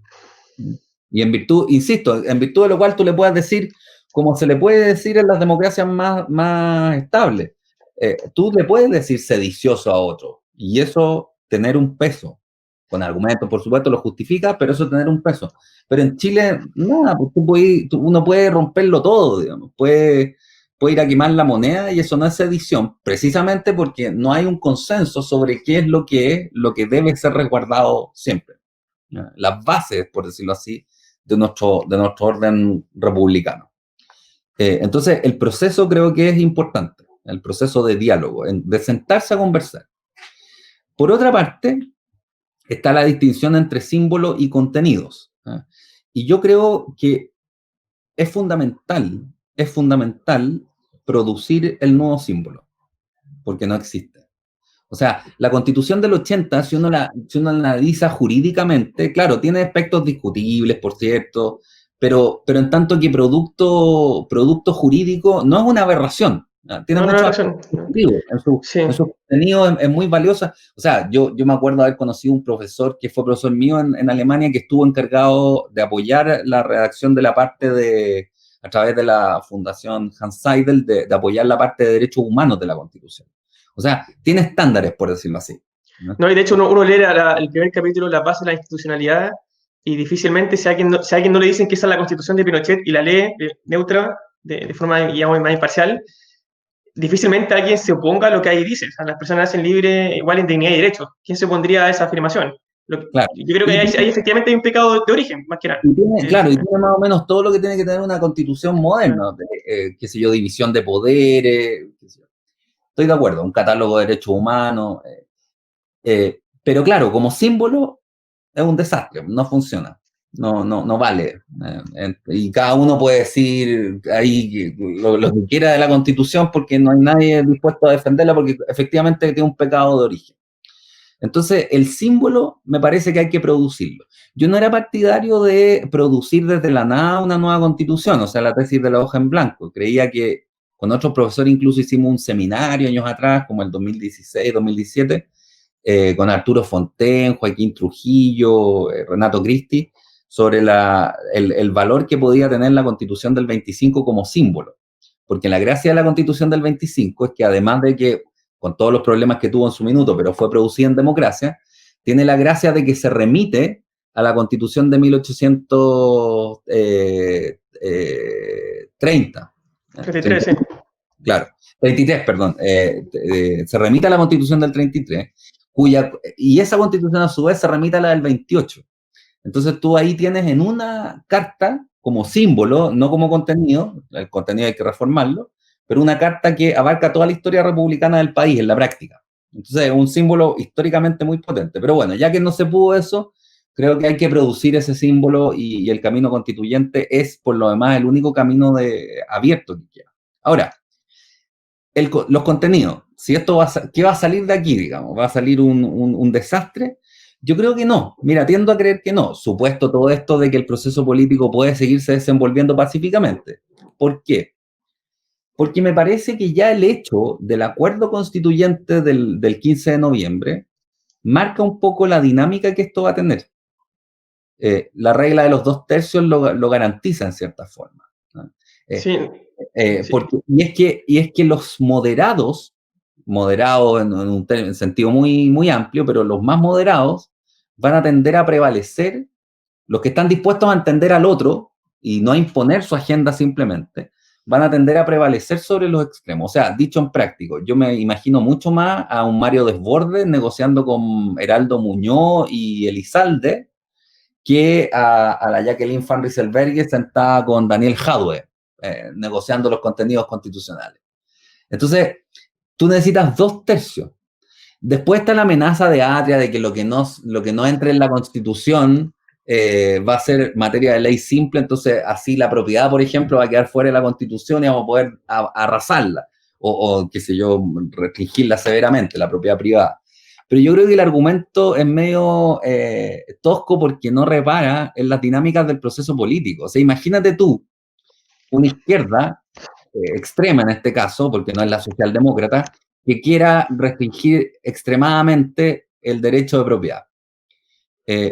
Y en virtud, insisto, en virtud de lo cual tú le puedes decir, como se le puede decir en las democracias más estables, tú le puedes decir sedicioso a otro, y eso tener un peso, con argumentos, por supuesto, lo justifica, pero eso tener un peso. Pero en Chile, nada, pues uno puede romperlo todo, digamos, puede ir a quemar la moneda y eso no es sedición, precisamente porque no hay un consenso sobre qué es lo que debe ser resguardado siempre. Las bases, por decirlo así, de nuestro orden republicano. Entonces, el proceso creo que es importante, el proceso de diálogo, de sentarse a conversar. Por otra parte, está la distinción entre símbolo y contenidos. Y yo creo que es fundamental producir el nuevo símbolo, porque no existe. O sea, la Constitución del 80, si uno la analiza jurídicamente, claro, tiene aspectos discutibles, por cierto, pero en tanto que producto jurídico no es una aberración, ¿no? Tiene No, no, no, muchos razón. aspectos positivos, Sí, en su contenido es muy valiosa. O sea, yo me acuerdo haber conocido un profesor que fue profesor mío en Alemania, que estuvo encargado de apoyar la redacción de la parte a través de la Fundación Hans Seidel, de apoyar la parte de derechos humanos de la Constitución. O sea, tiene estándares, por decirlo así, ¿no? no, y de hecho uno lee el primer capítulo, la base de la institucionalidad, y difícilmente si a alguien no le dicen que esa es la constitución de Pinochet y la lee neutra, de forma, digamos, más imparcial, difícilmente alguien se oponga a lo que ahí dice. O sea, las personas nacen libres, igual en dignidad y derechos. ¿Quién se opondría a esa afirmación? Claro. Yo creo que hay efectivamente hay un pecado de origen, más que nada. Claro, y tiene más o menos todo lo que tiene que tener una constitución moderna, qué sé yo, división de poderes, qué sé yo. Estoy de acuerdo, un catálogo de derechos humanos, pero claro, como símbolo es un desastre, no funciona. no vale. Y cada uno puede decir ahí lo que quiera de la Constitución porque no hay nadie dispuesto a defenderla porque efectivamente tiene un pecado de origen. Entonces, el símbolo me parece que hay que producirlo. Yo no era partidario de producir desde la nada una nueva constitución, o sea, la tesis de la hoja en blanco. Creía que con otros profesores incluso hicimos un seminario años atrás, como el 2016, 2017, con Arturo Fonten, Joaquín Trujillo, Renato Cristi, sobre el valor que podía tener la constitución del 25 como símbolo. Porque la gracia de la constitución del 25 es que además de que con todos los problemas que tuvo en su minuto, pero fue producida en democracia, tiene la gracia de que se remite a la Constitución de 1830. 33, sí. Claro, 33, perdón. Se remite a la Constitución del 33, y esa Constitución a su vez se remite a la del 28. Entonces tú ahí tienes en una carta como símbolo, no como contenido, el contenido hay que reformarlo, pero una carta que abarca toda la historia republicana del país en la práctica. Entonces es un símbolo históricamente muy potente. Pero bueno, ya que no se pudo eso, creo que hay que producir ese símbolo y el camino constituyente es, por lo demás, el único camino abierto que queda. Ahora, los contenidos, si esto ¿qué va a salir de aquí, digamos? ¿Va a salir un desastre? Yo creo que no. Mira, tiendo a creer que no. Supuesto todo esto de que el proceso político puede seguirse desenvolviendo pacíficamente. ¿Por qué? Porque me parece que ya el hecho del acuerdo constituyente del 15 de noviembre marca un poco la dinámica que esto va a tener. La regla de los 2/3 lo garantiza en cierta forma, ¿no? Sí, sí. Y es que los moderados en un sentido muy, muy amplio, pero los más moderados van a tender a prevalecer, los que están dispuestos a entender al otro y no a imponer su agenda simplemente, van a tender a prevalecer sobre los extremos. O sea, dicho en práctico, yo me imagino mucho más a un Mario Desbordes negociando con Heraldo Muñoz y Elizalde que a la Jacqueline Van Rysselberghe sentada con Daniel Jadwe, negociando los contenidos constitucionales. Entonces, tú necesitas 2/3. Después está la amenaza de Atria de que lo que no entre en la Constitución va a ser materia de ley simple, entonces así la propiedad, por ejemplo, va a quedar fuera de la Constitución y vamos a poder arrasarla o qué sé yo, restringirla severamente, la propiedad privada. Pero yo creo que el argumento es medio tosco porque no repara en las dinámicas del proceso político. O sea, imagínate tú, una izquierda extrema en este caso, porque no es la socialdemócrata, que quiera restringir extremadamente el derecho de propiedad.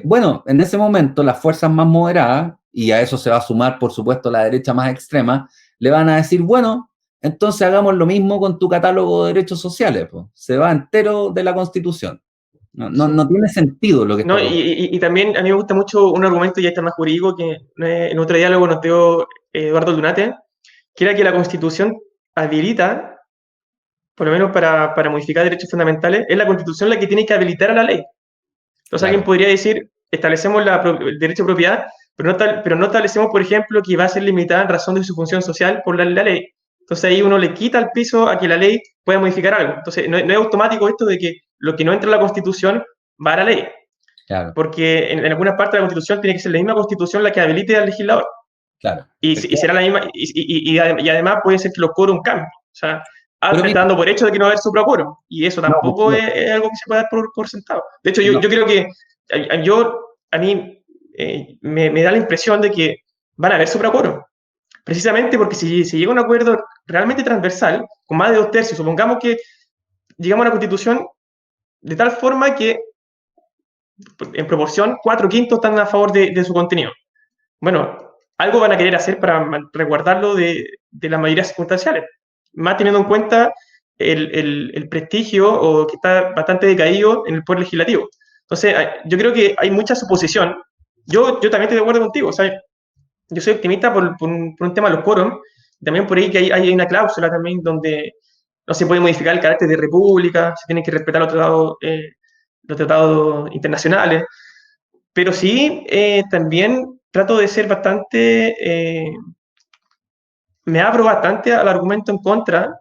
Bueno, en ese momento las fuerzas más moderadas, y a eso se va a sumar, por supuesto, la derecha más extrema, le van a decir, bueno, entonces hagamos lo mismo con tu catálogo de derechos sociales, pues. Se va entero de la Constitución. No tiene sentido lo que está No, proponiendo. y también a mí me gusta mucho un argumento, ya está más jurídico, que en otro diálogo nos dio Eduardo Dunate, que era que la Constitución habilita, por lo menos para modificar derechos fundamentales, es la Constitución la que tiene que habilitar a la ley. Entonces alguien Claro, podría decir, establecemos el derecho de propiedad, pero no establecemos, por ejemplo, que va a ser limitada en razón de su función social por la ley. Entonces ahí uno le quita el piso a que la ley pueda modificar algo. Entonces no es automático esto de que lo que no entra en la Constitución va a la ley, claro, porque en algunas partes de la Constitución tiene que ser la misma Constitución la que habilite al legislador. claro. Y será la misma, y además puede ser que los quórum cambien. O sea, Pero está mira, dando por hecho de que no va a haber supraquórum, y eso no, tampoco no, es algo que se puede dar por sentado. De hecho, no, yo creo que a mí me da la impresión de que van a haber supraquórum, precisamente porque si llega a un acuerdo realmente transversal, con más de 2/3, supongamos que llegamos a una constitución de tal forma que en proporción 4/5 están a favor de su contenido. Bueno, algo van a querer hacer para resguardarlo de las mayorías circunstanciales, más teniendo en cuenta el prestigio o que está bastante decaído en el poder legislativo. Entonces, yo creo que hay mucha suposición. Yo también estoy de acuerdo contigo, o sea, yo soy optimista por un tema de los quórum, también por ahí que hay una cláusula también donde no se puede modificar el carácter de república, se tienen que respetar los tratados internacionales, pero sí también trato de ser bastante, me abro bastante al argumento en contra,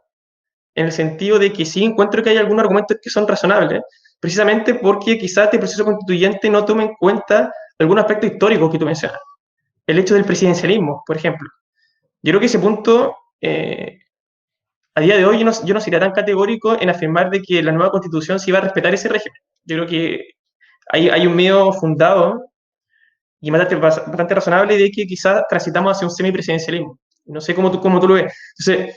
en el sentido de que sí encuentro que hay algunos argumentos que son razonables, precisamente porque quizás este proceso constituyente no tome en cuenta algunos aspectos históricos que tú mencionas. El hecho del presidencialismo, por ejemplo. Yo creo que ese punto, a día de hoy, yo no sería tan categórico en afirmar de que la nueva constitución se iba a respetar ese régimen. Yo creo que hay un miedo fundado y bastante razonable de que quizás transitamos hacia un semipresidencialismo. No sé cómo tú lo ves. Entonces,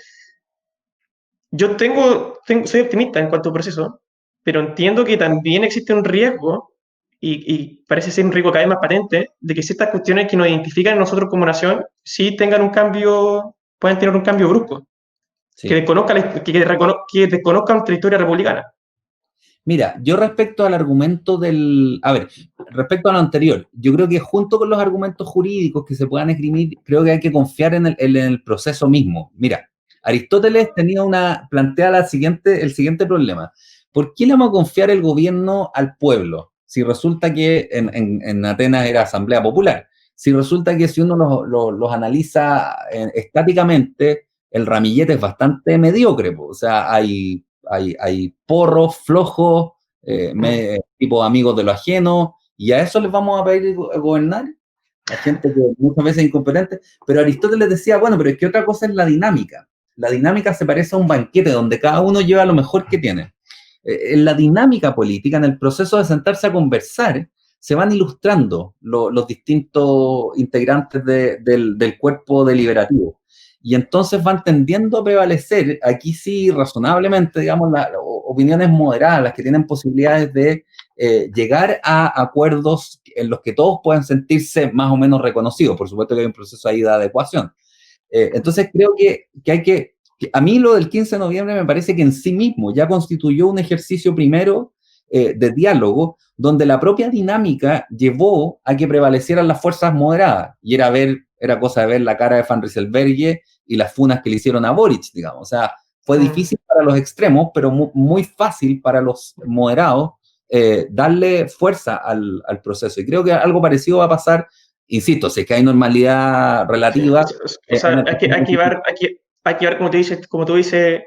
soy optimista en cuanto al proceso, pero entiendo que también existe un riesgo, y parece ser un riesgo cada vez más patente, de que ciertas cuestiones que nos identifican a nosotros como nación sí tengan un cambio, pueden tener un cambio brusco, que Sí. que desconozcan nuestra historia republicana. Mira, yo respecto al argumento a ver, respecto a lo anterior, yo creo que junto con los argumentos jurídicos que se puedan esgrimir, creo que hay que confiar en el proceso mismo. Mira, Aristóteles plantea el siguiente problema. ¿Por qué le vamos a confiar el gobierno al pueblo? Si resulta que en Atenas era Asamblea Popular. Si resulta que si uno los analiza estáticamente, el ramillete es bastante mediocre. O sea, hay porros flojos, tipo amigos de lo ajeno, y a eso les vamos a pedir gobernar, a gente que muchas veces es incompetente. Pero Aristóteles decía, bueno, pero es que otra cosa es la dinámica. La dinámica se parece a un banquete donde cada uno lleva lo mejor que tiene. En la dinámica política, en el proceso de sentarse a conversar, se van ilustrando los distintos integrantes del cuerpo deliberativo. Y entonces van tendiendo a prevalecer, aquí sí, razonablemente, digamos, opiniones moderadas, las que tienen posibilidades de llegar a acuerdos en los que todos puedan sentirse más o menos reconocidos. Por supuesto que hay un proceso ahí de adecuación. Entonces creo que a mí lo del 15 de noviembre me parece que en sí mismo ya constituyó un ejercicio primero de diálogo, donde la propia dinámica llevó a que prevalecieran las fuerzas moderadas, y era cosa de ver la cara de Van Rysselberghe y las funas que le hicieron a Boric, digamos. O sea, fue difícil para los extremos, pero muy fácil para los moderados darle fuerza al proceso. Y creo que algo parecido va a pasar, insisto, si es que hay normalidad relativa. O sea, hay que llevar, como tú dices,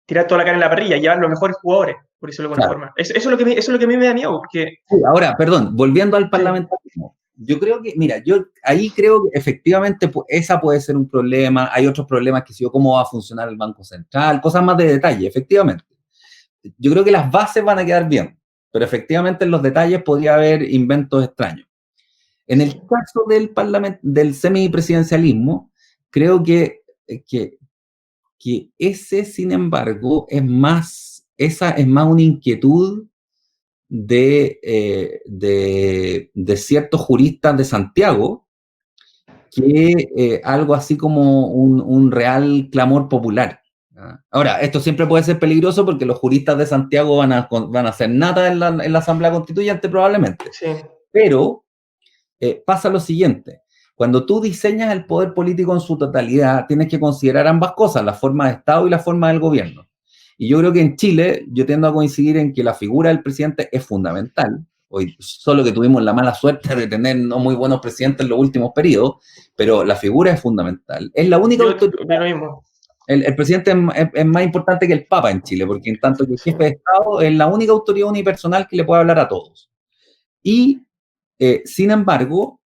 tirar toda la cara en la parrilla, llevar los mejores jugadores, por decirlo de alguna forma. Eso es lo que a mí me da miedo, porque... Sí, ahora, perdón, volviendo al parlamentarismo. Yo creo que, mira, yo ahí creo que efectivamente esa puede ser un problema. Hay otros problemas que si yo cómo va a funcionar el Banco Central, cosas más de detalle, efectivamente. Yo creo que las bases van a quedar bien, pero efectivamente en los detalles podría haber inventos extraños. En el caso del semipresidencialismo, creo que ese, sin embargo, esa es más una inquietud de ciertos juristas de Santiago que algo así como un real clamor popular. Ahora, esto siempre puede ser peligroso porque los juristas de Santiago van a hacer nada en la Asamblea Constituyente probablemente. Sí. Pero pasa lo siguiente. Cuando tú diseñas el poder político en su totalidad, tienes que considerar ambas cosas, la forma de Estado y la forma del gobierno. Y yo creo que en Chile, yo tiendo a coincidir en que la figura del presidente es fundamental. Hoy solo que tuvimos la mala suerte de tener no muy buenos presidentes en los últimos periodos, pero la figura es fundamental. Es la única autoridad. El presidente es más importante que el Papa en Chile, porque en tanto que el jefe de Estado es la única autoridad unipersonal que le puede hablar a todos. Y sin embargo,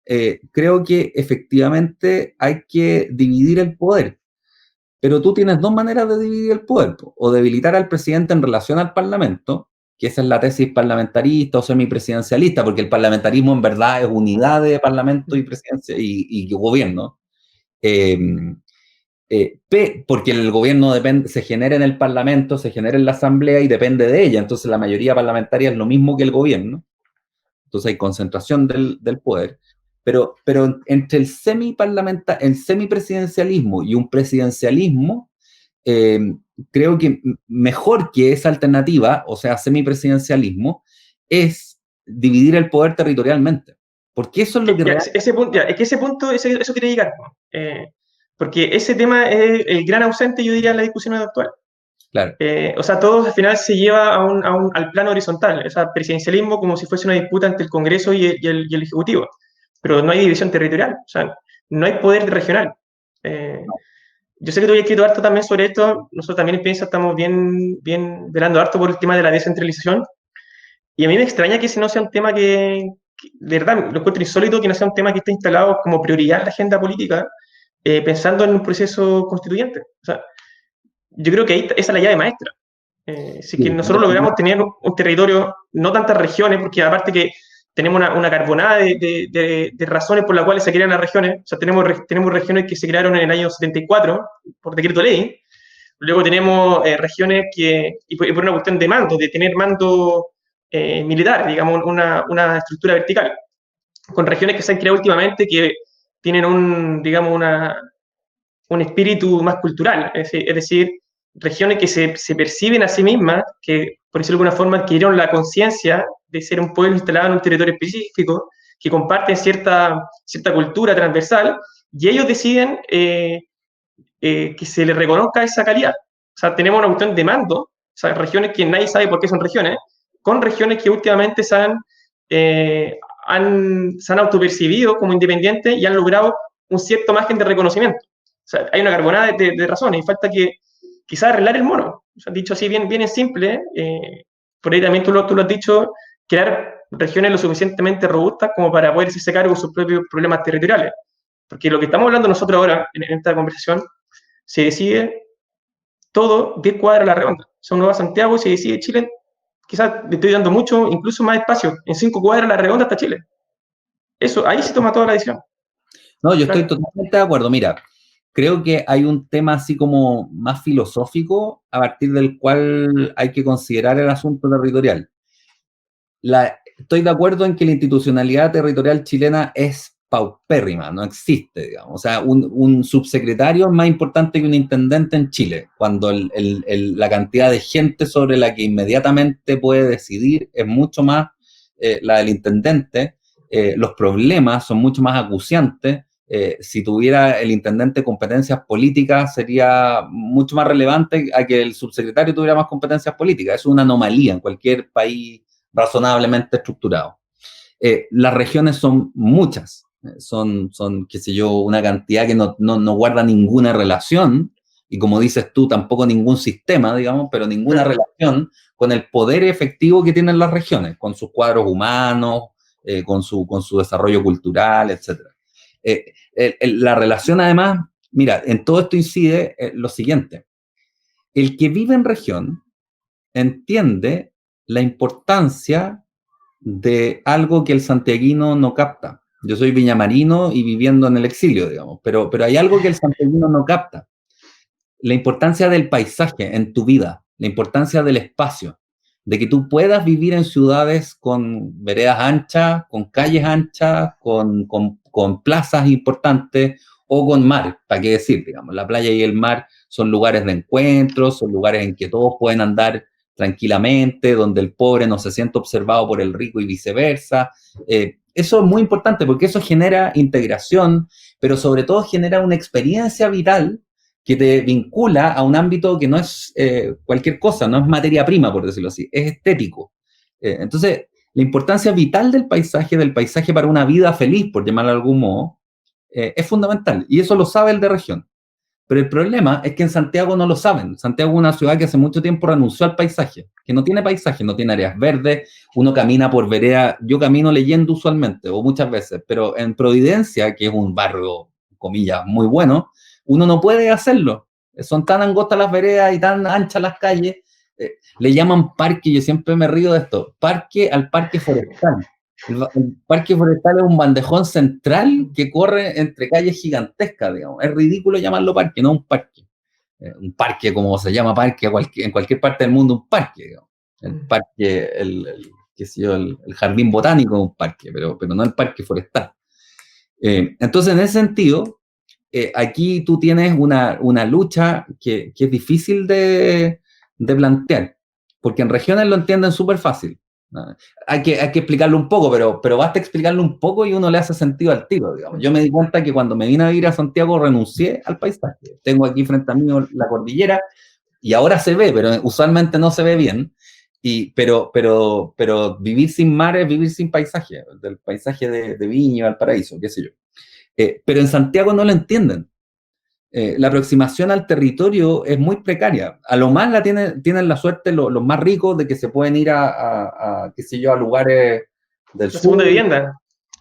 creo que efectivamente hay que dividir el poder. Pero tú tienes dos maneras de dividir el poder: o debilitar al presidente en relación al Parlamento, que esa es la tesis parlamentarista o semipresidencialista, porque el parlamentarismo en verdad es unidad de Parlamento y presidencia y gobierno. Porque el gobierno se genera en el Parlamento, se genera en la Asamblea y depende de ella. Entonces la mayoría parlamentaria es lo mismo que el gobierno. Entonces hay concentración del poder. Pero entre el semipresidencialismo y un presidencialismo, creo que mejor que esa alternativa, o sea, semipresidencialismo, es dividir el poder territorialmente. Porque eso es lo que... Ese punto, eso quería llegar. Porque ese tema es el gran ausente, yo diría, en la discusión actual. Claro. O sea, todo al final se lleva al plano horizontal, o sea, presidencialismo como si fuese una disputa entre el Congreso y el Ejecutivo, pero no hay división territorial, o sea, no hay poder regional. Yo sé que tú has escrito harto también sobre esto, nosotros también en Piensa estamos bien velando harto por el tema de la descentralización, Y a mí me extraña que ese no sea un tema de verdad, lo encuentro insólito que no sea un tema que esté instalado como prioridad en la agenda política, pensando en un proceso constituyente. O sea, yo creo que ahí esa es la llave maestra. Si que Sí, nosotros logramos tener un territorio, no tantas regiones, porque aparte que tenemos una carbonada de razones por las cuales se crean las regiones, o sea, tenemos regiones que se crearon en el año 74 por decreto ley, luego tenemos regiones y por una cuestión de mando, de tener mando militar, digamos, una estructura vertical, con regiones que se han creado últimamente que tienen digamos, un espíritu más cultural, es decir, regiones que se perciben a sí mismas, que por decirlo de alguna forma adquirieron la conciencia de ser un pueblo instalado en un territorio específico, que comparten cierta cultura transversal, y ellos deciden que se les reconozca esa calidad. O sea, tenemos una cuestión de mando, o sea, regiones que nadie sabe por qué son regiones, con regiones que últimamente se han autopercibido como independientes y han logrado un cierto margen de reconocimiento. O sea, hay una carbonada de razones y falta que quizás arreglar el mono. O sea, dicho así, bien en simple, por ahí también tú lo has dicho, crear regiones lo suficientemente robustas como para poder hacerse cargo de sus propios problemas territoriales. Porque lo que estamos hablando nosotros ahora en esta conversación se decide todo 10 cuadras a la redonda. O sea, uno va a Santiago y se decide Chile, quizás le estoy dando mucho, incluso más espacio. En 5 cuadras a la redonda está Chile. Eso, ahí se toma toda la decisión. no, yo estoy Claro. totalmente de acuerdo. Mira, creo que hay un tema así como más filosófico a partir del cual hay que considerar el asunto territorial. Estoy de acuerdo en que la institucionalidad territorial chilena es paupérrima, no existe, digamos. O sea, un subsecretario es más importante que un intendente en Chile, cuando la cantidad de gente sobre la que inmediatamente puede decidir es mucho más la del intendente. Los problemas son mucho más acuciantes. Si tuviera el intendente competencias políticas, sería mucho más relevante a que el subsecretario tuviera más competencias políticas. Es una anomalía en cualquier país razonablemente estructurado. Las regiones son muchas, qué sé yo, una cantidad que no guarda ninguna relación, y como dices tú, tampoco ningún sistema, digamos, pero ninguna relación con el poder efectivo que tienen las regiones, con sus cuadros humanos, con su desarrollo cultural, etc. La relación, además, mira, en todo esto incide lo siguiente: el que vive en región entiende la importancia de algo que el santiaguino no capta. Yo soy viñamarino y viviendo en el exilio, digamos, pero hay algo que el santiaguino no capta. La importancia del paisaje en tu vida, la importancia del espacio, de que tú puedas vivir en ciudades con veredas anchas, con calles anchas, con plazas importantes o con mar, ¿para qué decir? Digamos, la playa y el mar son lugares de encuentro, son lugares en que todos pueden andar tranquilamente, donde el pobre no se siente observado por el rico y viceversa. Eso es muy importante porque eso genera integración, pero sobre todo genera una experiencia vital que te vincula a un ámbito que no es cualquier cosa, no es materia prima, por decirlo así, es estético. Entonces, la importancia vital del paisaje para una vida feliz, por llamarlo de algún modo, es fundamental. Y eso lo sabe el de región. Pero el problema es que en Santiago no lo saben. Santiago es una ciudad que hace mucho tiempo renunció al paisaje, que no tiene paisaje, no tiene áreas verdes, uno camina por vereda, yo camino leyendo usualmente, o muchas veces, pero en Providencia, que es un barrio, comillas, muy bueno, uno no puede hacerlo. Son tan angostas las veredas y tan anchas las calles, le llaman parque, yo siempre me río de esto, parque al parque forestal. El parque forestal es un bandejón central que corre entre calles gigantescas, digamos. Es ridículo llamarlo parque, no un parque. Un parque, como se llama parque en cualquier parte del mundo, un parque, digamos. El parque, qué sé yo, el jardín botánico es un parque, pero no el parque forestal. Entonces, en ese sentido, aquí tú tienes una lucha que es difícil de plantear, porque en regiones lo entienden súper fácil. ¿No? Hay que explicarlo un poco, pero basta explicarlo un poco y uno le hace sentido al tiro, digamos. Yo me di cuenta que cuando me vine a vivir a Santiago renuncié al paisaje. Tengo aquí frente a mí la cordillera y ahora se ve, pero usualmente no se ve bien. Pero vivir sin mar es vivir sin paisaje, del paisaje de Viña, Valparaíso, qué sé yo. Pero en Santiago no lo entienden. la aproximación al territorio es muy precaria. A lo más tienen la suerte los más ricos de que se pueden ir qué sé yo, a lugares del La sur. segunda vivienda.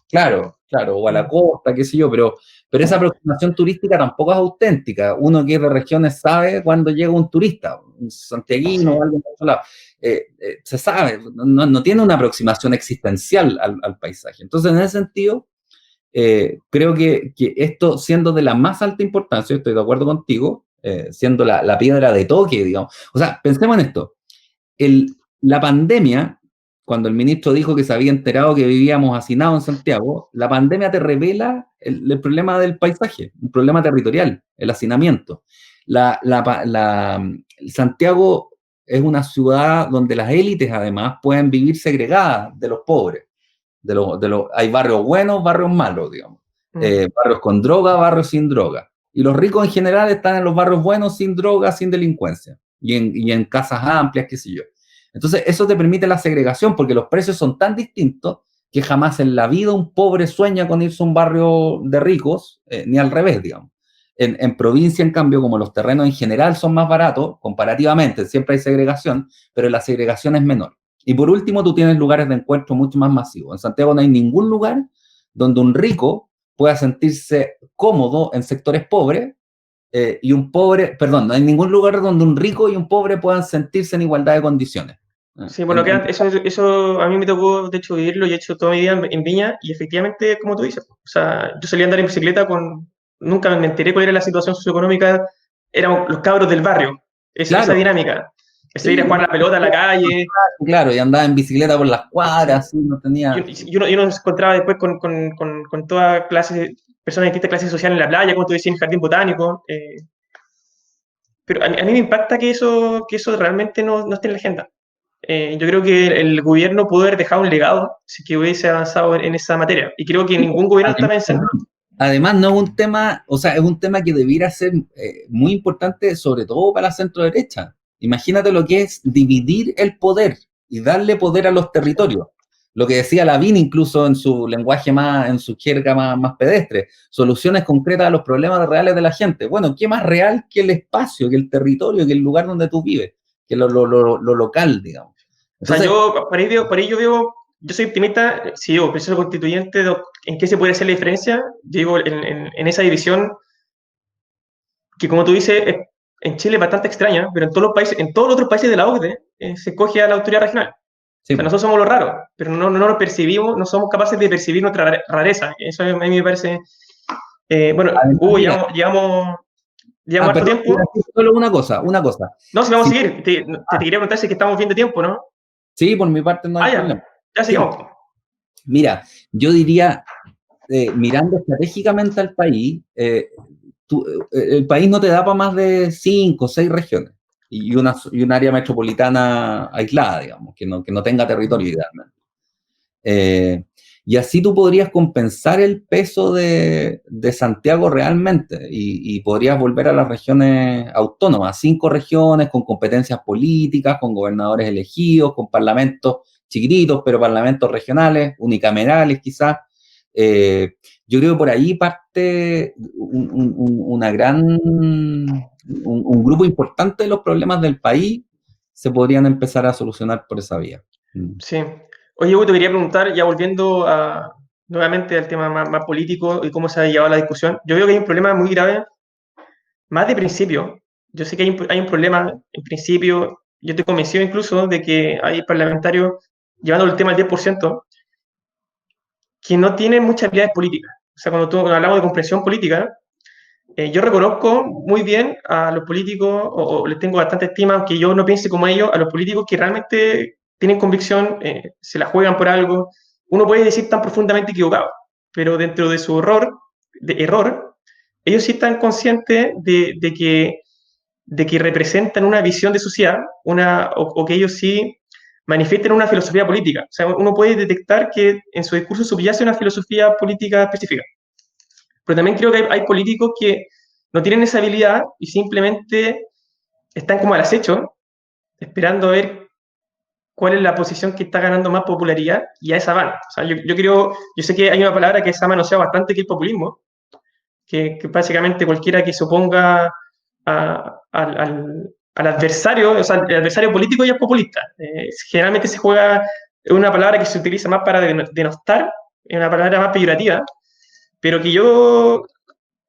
Claro, o a la costa, qué sé yo, pero esa aproximación turística tampoco es auténtica. Uno que es de regiones sabe cuando llega un turista, un santiaguino o alguien de otro lado. Se sabe, no tiene una aproximación existencial al paisaje. Entonces, en ese sentido, creo que esto, siendo de la más alta importancia, estoy de acuerdo contigo, siendo la piedra de toque, digamos. O sea, pensemos en esto. La pandemia, cuando el ministro dijo que se había enterado que vivíamos hacinados en Santiago, la pandemia te revela el problema del paisaje, un problema territorial, el hacinamiento. Santiago es una ciudad donde las élites, además, pueden vivir segregadas de los pobres. Hay barrios buenos, barrios malos, digamos. Barrios con droga, barrios sin droga. Y los ricos en general están en los barrios buenos, sin droga, sin delincuencia. Y en casas amplias, qué sé yo. Entonces, eso te permite la segregación, porque los precios son tan distintos que jamás en la vida un pobre sueña con irse a un barrio de ricos, ni al revés, digamos. En provincia, en cambio, como los terrenos en general son más baratos, comparativamente, siempre hay segregación, pero la segregación es menor. Y por último, tú tienes lugares de encuentro mucho más masivos. En Santiago no hay ningún lugar donde un rico pueda sentirse cómodo en sectores pobres y un pobre, perdón, no hay ningún lugar donde un rico y un pobre puedan sentirse en igualdad de condiciones. Sí, bueno, eso a mí me tocó, de hecho, vivirlo y he hecho toda mi vida en Viña, y efectivamente, como tú dices, o sea, yo solía andar en bicicleta nunca me enteré cuál era la situación socioeconómica, eran los cabros del barrio, esa Claro, dinámica, es ir a sí, jugar la pelota a la calle, claro, y andaba en bicicleta por las cuadras, sí, no tenía... y uno se encontraba después con toda clase, personas de distintas clases sociales en la playa, como tú decías, en el jardín botánico, pero a mí me impacta que eso realmente no esté en la agenda. Yo creo que el gobierno pudo haber dejado un legado si que hubiese avanzado en esa materia. Y creo que ningún gobierno está pensando. Además, no es un tema, o sea, es un tema que debiera ser muy importante, sobre todo para la centro-derecha. Imagínate lo que es dividir el poder y darle poder a los territorios. Lo que decía Lavín incluso en su lenguaje en su jerga más pedestre, soluciones concretas a los problemas reales de la gente. Bueno, ¿qué más real que el espacio, que el territorio, que el lugar donde tú vives, que lo local, digamos? O Entonces, sea, por ahí yo veo, yo soy optimista, si digo, proceso constituyente, ¿en qué se puede hacer la diferencia? Yo digo, en esa división, que como tú dices, en Chile es bastante extraña, pero en todos los países, en todos los otros países de la OCDE, se coge a la autoridad regional. sí, O sea, nosotros somos los raros, pero no nos percibimos, no somos capaces de percibir nuestra rareza. Eso a mí me parece. Bueno, además, Hugo, mira, llevamos harto perdón, tiempo. solo una cosa. No, si vamos Si a seguir. Te quería preguntar si es que estamos bien de tiempo, ¿no? Sí, por mi parte no hay problema. Ya Sí. sigamos. Mira, yo diría, mirando estratégicamente al país, el país no te da para más de 5 o 6 regiones y un área metropolitana aislada, digamos, que no tenga territorio idealmente. Y así tú podrías compensar el peso de Santiago realmente y podrías volver a las regiones autónomas, 5 regiones con competencias políticas, con gobernadores elegidos, con parlamentos chiquititos, pero parlamentos regionales, unicamerales quizás. Yo creo que por ahí parte un grupo importante de los problemas del país se podrían empezar a solucionar por esa vía. Sí. Oye, Hugo, te quería preguntar, ya volviendo nuevamente al tema más político y cómo se ha llevado la discusión. Yo veo que hay un problema muy grave, más de principio. Yo sé que hay un problema en principio. Yo estoy convencido incluso de que hay parlamentarios llevando el tema al 10% que no tienen muchas habilidades políticas. O sea, cuando hablamos de comprensión política, yo reconozco muy bien a los políticos, o les tengo bastante estima, aunque yo no piense como ellos, a los políticos que realmente tienen convicción, se la juegan por algo. Uno puede decir tan profundamente equivocado, pero dentro de su error, ellos sí están conscientes de que representan una visión de sociedad, o que ellos sí manifiesten una filosofía política. O sea, uno puede detectar que en su discurso subyace una filosofía política específica. Pero también creo que hay políticos que no tienen esa habilidad y simplemente están como al acecho, esperando a ver cuál es la posición que está ganando más popularidad, y a esa van. O sea, yo sé que hay una palabra que se ha manoseado bastante, que es el populismo, que básicamente cualquiera que se oponga al adversario, o sea, el adversario político ya es populista. Generalmente se juega, es una palabra que se utiliza más para denostar, es una palabra más peyorativa, pero que yo,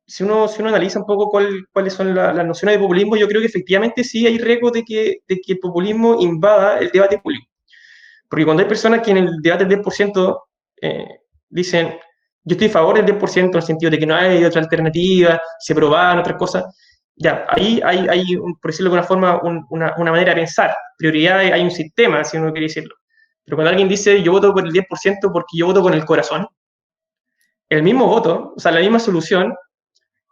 si uno analiza un poco cuáles son las nociones de populismo, yo creo que efectivamente sí hay riesgo de que el populismo invada el debate público. Porque cuando hay personas que en el debate del 10% eh, dicen, yo estoy a favor del 10% en el sentido de que no hay otra alternativa, se probaban otras cosas, ya, ahí hay por decirlo de alguna forma, una manera de pensar. Prioridades, hay un sistema, si uno quiere decirlo. Pero cuando alguien dice, yo voto por el 10% porque yo voto con el corazón, el mismo voto, o sea, la misma solución,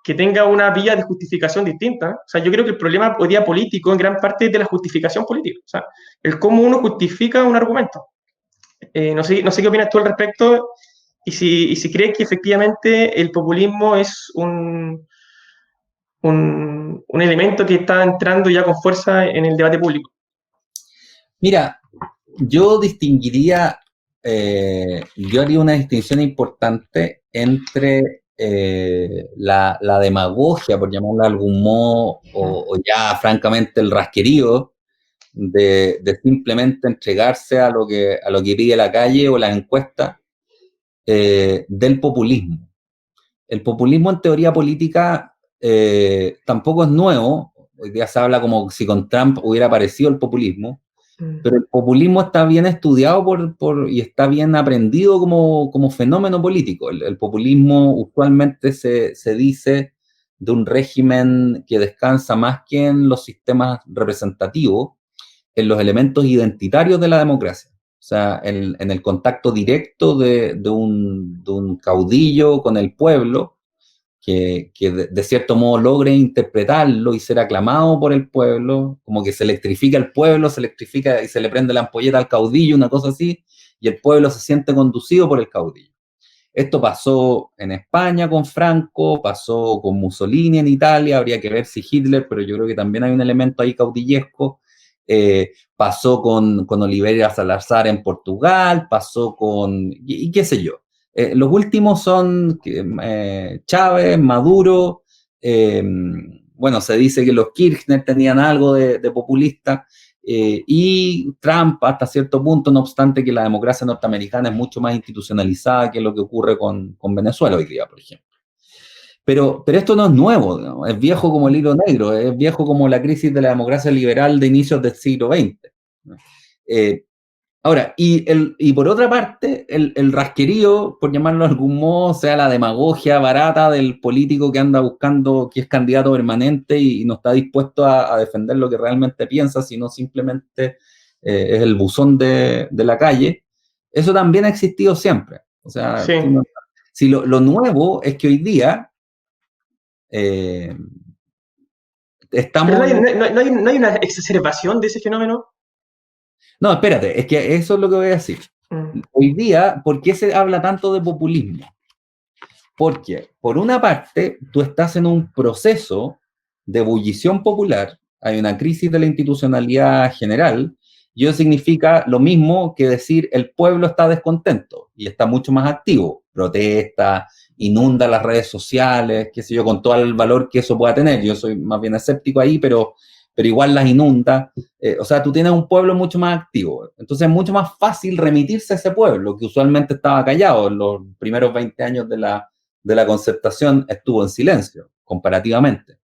que tenga una vía de justificación distinta. O sea, yo creo que el problema hoy día político en gran parte es de la justificación política. O sea, el cómo uno justifica un argumento. No sé qué opinas tú al respecto y si crees que efectivamente el populismo es un elemento que está entrando ya con fuerza en el debate público. Mira, yo distinguiría, yo haría una distinción importante entre la demagogia, por llamarla de algún modo, o ya francamente el rasquerío de simplemente entregarse a lo que pide la calle o las encuestas, del populismo. El populismo en teoría política tampoco es nuevo. Hoy día se habla como si con Trump hubiera aparecido el populismo, pero el populismo está bien estudiado y está bien aprendido como fenómeno político. El populismo usualmente se dice de un régimen que descansa más que en los sistemas representativos, en los elementos identitarios de la democracia. O sea, en el contacto directo de un caudillo con el pueblo, que de cierto modo logre interpretarlo y ser aclamado por el pueblo, como que se electrifica el pueblo, se electrifica y se le prende la ampolleta al caudillo, una cosa así, y el pueblo se siente conducido por el caudillo. Esto pasó en España con Franco, pasó con Mussolini en Italia, habría que ver si Hitler, pero yo creo que también hay un elemento ahí caudillesco. Pasó con Oliveira Salazar en Portugal, pasó y qué sé yo. Los últimos son Chávez, Maduro, bueno, se dice que los Kirchner tenían algo de populista, y Trump hasta cierto punto, no obstante que la democracia norteamericana es mucho más institucionalizada que lo que ocurre con Venezuela hoy día, por ejemplo. Pero esto no es nuevo, digamos, es viejo como el hilo negro, es viejo como la crisis de la democracia liberal de inicios del siglo XX. Ahora, y por otra parte, el rasquerío, por llamarlo de algún modo, o sea, la demagogia barata del político que anda buscando, que es candidato permanente y no está dispuesto a defender lo que realmente piensa, sino simplemente es el buzón de la calle. Eso también ha existido siempre. O sea, Sí. si lo nuevo es que hoy día Pero estamos... no hay una exacerbación de ese fenómeno. No, espérate, es que eso es lo que voy a decir. Hoy día, ¿por qué se habla tanto de populismo? Porque, por una parte, tú estás en un proceso de ebullición popular, hay una crisis de la institucionalidad general, y eso significa lo mismo que decir el pueblo está descontento y está mucho más activo, protesta, inunda las redes sociales, qué sé yo, con todo el valor que eso pueda tener. Yo soy más bien escéptico ahí, pero igual las inunda. O sea, tú tienes un pueblo mucho más activo. Entonces es mucho más fácil remitirse a ese pueblo, que usualmente estaba callado en los primeros 20 años de la concertación, estuvo en silencio, comparativamente.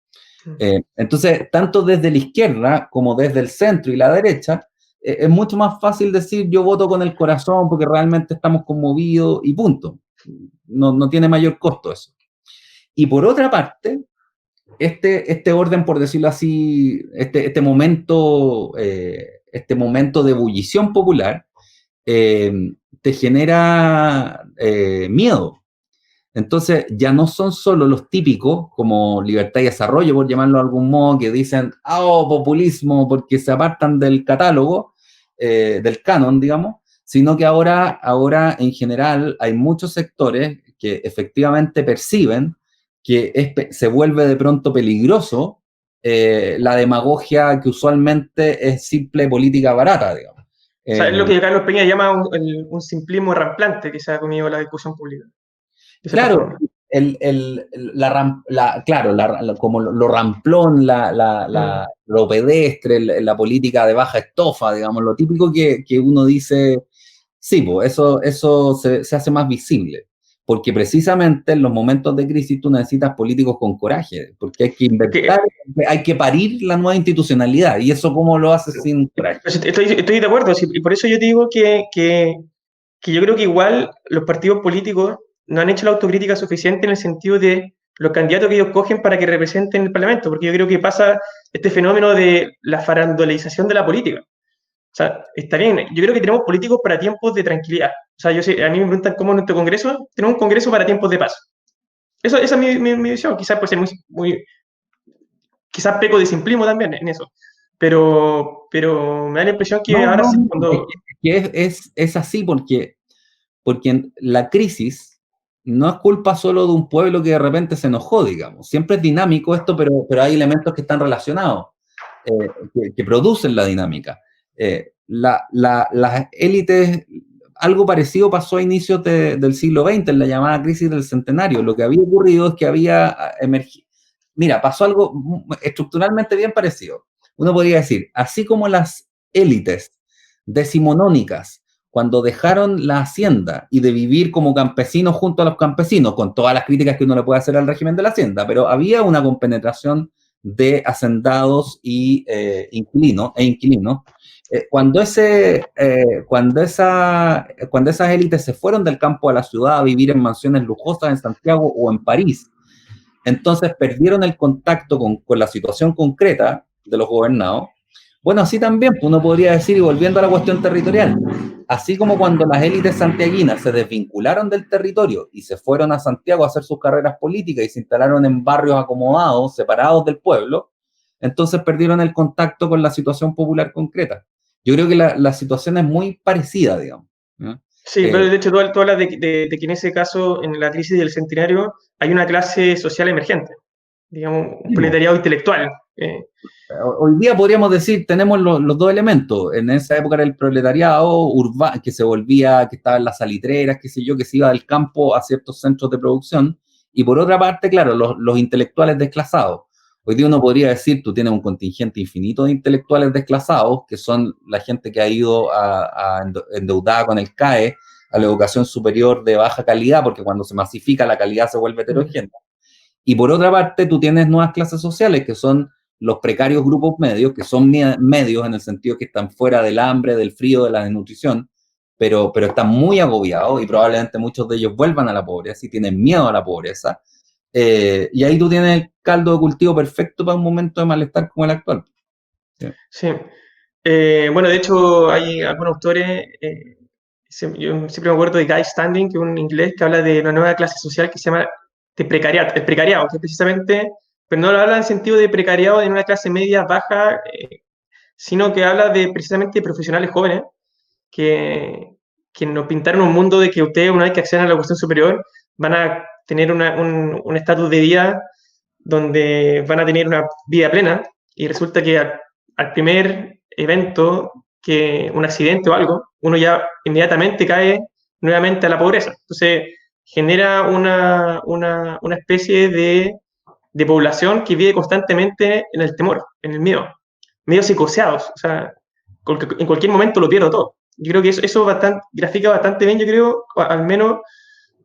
Entonces, tanto desde la izquierda como desde el centro y la derecha, es mucho más fácil decir yo voto con el corazón porque realmente estamos conmovidos y punto. No tiene mayor costo eso. Y por otra parte, este orden, por decirlo así, este momento de ebullición popular, te genera miedo. Entonces, ya no son solo los típicos, como Libertad y Desarrollo, por llamarlo de algún modo, que dicen, populismo, porque se apartan del catálogo, del canon, digamos, sino que ahora en general hay muchos sectores que efectivamente perciben que se vuelve de pronto peligroso la demagogia que usualmente es simple política barata, digamos. O sea, es lo que Carlos Peña llama un simplismo ramplante que se ha comido la discusión pública. De cierta Claro, forma. claro, como lo ramplón, lo pedestre, la política de baja estofa, digamos, lo típico que uno dice, sí, pues eso se hace más visible, porque precisamente en los momentos de crisis tú necesitas políticos con coraje, porque hay que Porque, inventar, hay que parir la nueva institucionalidad, y eso cómo lo haces sin coraje. pues, estoy de acuerdo, sí, y por eso yo te digo que yo creo que igual los partidos políticos no han hecho la autocrítica suficiente en el sentido de los candidatos que ellos cogen para que representen el Parlamento, porque yo creo que pasa este fenómeno de la farandolización de la política. O sea, está bien, yo creo que tenemos políticos para tiempos de tranquilidad. O sea, yo sé, a mí me preguntan cómo en nuestro Congreso, tenemos un Congreso para tiempos de paz. Esa es mi visión, quizás puede ser quizás peco de simplismo también en eso, pero me da la impresión que No, ahora no, sí, no, cuando... es así porque la crisis no es culpa solo de un pueblo que de repente se enojó, digamos. Siempre es dinámico esto, pero hay elementos que están relacionados, que producen la dinámica. Las élites, algo parecido pasó a inicios del siglo XX, en la llamada crisis del centenario. Lo que había ocurrido es que había emergido. Mira, pasó algo estructuralmente bien parecido. Uno podría decir, así como las élites decimonónicas cuando dejaron la hacienda y de vivir como campesinos junto a los campesinos, con todas las críticas que uno le puede hacer al régimen de la hacienda, pero había una compenetración de hacendados y inquilinos. Cuando esas élites se fueron del campo a la ciudad a vivir en mansiones lujosas en Santiago o en París, entonces perdieron el contacto con la situación concreta de los gobernados. Bueno, así también uno podría decir, y volviendo a la cuestión territorial, así como cuando las élites santiaguinas se desvincularon del territorio y se fueron a Santiago a hacer sus carreras políticas y se instalaron en barrios acomodados, separados del pueblo, entonces perdieron el contacto con la situación popular concreta. Yo creo que la situación es muy parecida, digamos, ¿no? Sí, pero de hecho tú hablas de que en ese caso, en la crisis del centenario, hay una clase social emergente, digamos, un proletariado intelectual. Hoy día podríamos decir, tenemos los dos elementos. En esa época era el proletariado urbano, que se volvía, que estaba en las salitreras, qué sé yo, que se iba del campo a ciertos centros de producción. Y por otra parte, claro, los intelectuales desclasados. Hoy día uno podría decir, tú tienes un contingente infinito de intelectuales desclasados, que son la gente que ha ido endeudada con el CAE a la educación superior de baja calidad, porque cuando se masifica la calidad se vuelve heterogénea. Y por otra parte, tú tienes nuevas clases sociales, que son los precarios grupos medios, que son medios en el sentido que están fuera del hambre, del frío, de la desnutrición, pero están muy agobiados y probablemente muchos de ellos vuelvan a la pobreza y tienen miedo a la pobreza. Y ahí tú tienes el caldo de cultivo perfecto para un momento de malestar como el actual. Sí. Sí. Bueno, de hecho, hay algunos autores, yo siempre me acuerdo de Guy Standing, que es un inglés que habla de una nueva clase social que se llama de precariado, el precariado, que precisamente, pero no lo habla en sentido de precariado en una clase media baja, sino que habla de precisamente profesionales jóvenes que nos pintaron un mundo de que ustedes, una vez que accedan a la cuestión superior, van a tener un estatus de vida donde van a tener una vida plena, y resulta que al primer evento, que un accidente o algo, uno ya inmediatamente cae nuevamente a la pobreza. Entonces, genera una especie de población que vive constantemente en el temor, en el miedo, medio psicoseados, o sea, en cualquier momento lo pierdo todo. Yo creo que eso grafica bastante bien, yo creo, al menos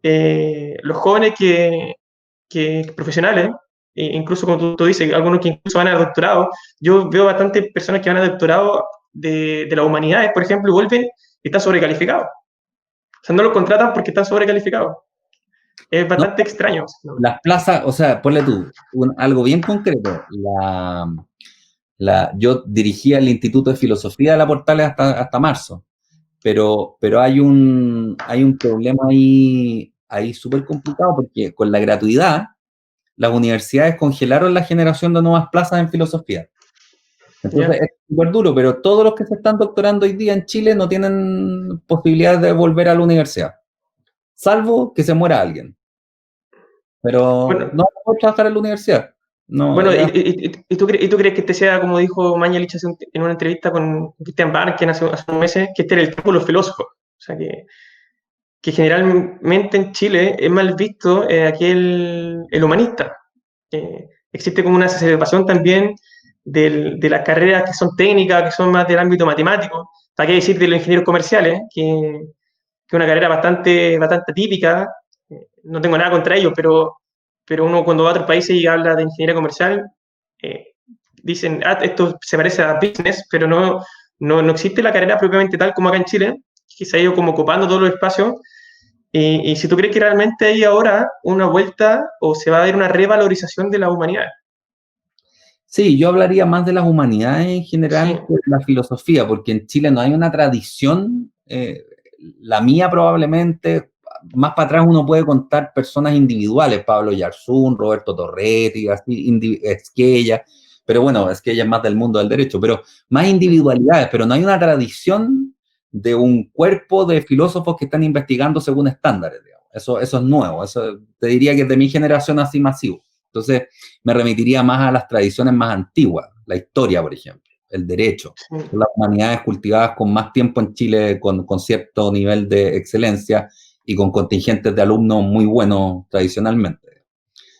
los jóvenes que profesionales, incluso como tú dices, algunos que incluso van a doctorado, yo veo bastantes personas que van a doctorado de las humanidades, por ejemplo, y vuelven y están sobrecalificados. O sea, no los contratan porque están sobrecalificados. Es No, bastante extraño, ¿no? las plazas, o sea, ponle tú, algo bien concreto. Yo dirigía el Instituto de Filosofía de la Portales hasta marzo, pero hay un problema ahí súper complicado porque con la gratuidad las universidades congelaron la generación de nuevas plazas en filosofía. Entonces ¿Ya? es súper duro, pero todos los que se están doctorando hoy día en Chile no tienen posibilidades de volver a la universidad, salvo que se muera alguien. Pero Bueno, no puedo trabajar en la universidad. No, bueno, ya. y tú crees que este sea, como dijo Mañalich en una entrevista con Christian Barken hace unos meses, que este era el tiempo de los filósofos? O sea, que generalmente en Chile es mal visto aquí el humanista. Existe como una exacerbación también de las carreras que son técnicas, que son más del ámbito matemático. ¿Para qué decir de los ingenieros comerciales? Que es una carrera bastante típica. No tengo nada contra ellos, pero uno cuando va a otros países y habla de ingeniería comercial, eh, dicen, esto se parece a business, pero no existe la carrera propiamente tal como acá en Chile, que se ha ido como ocupando todos los espacios. Y si tú crees que realmente hay ahora una vuelta o se va a dar una revalorización de la humanidad. Sí, yo hablaría más de las humanidades en Sí, general que de la filosofía, porque en Chile no hay una tradición, la mía probablemente, más para atrás uno puede contar personas individuales, Pablo Yarzún, Roberto Torretti, así, Esquella, pero bueno, Esquella es más del mundo del derecho, pero más individualidades, pero no hay una tradición de un cuerpo de filósofos que están investigando según estándares, digamos. Eso es nuevo, eso te diría que es de mi generación así masivo. Entonces, me remitiría más a las tradiciones más antiguas, la historia, por ejemplo, el derecho, sí, las humanidades cultivadas con más tiempo en Chile, con cierto nivel de excelencia y con contingentes de alumnos muy buenos tradicionalmente.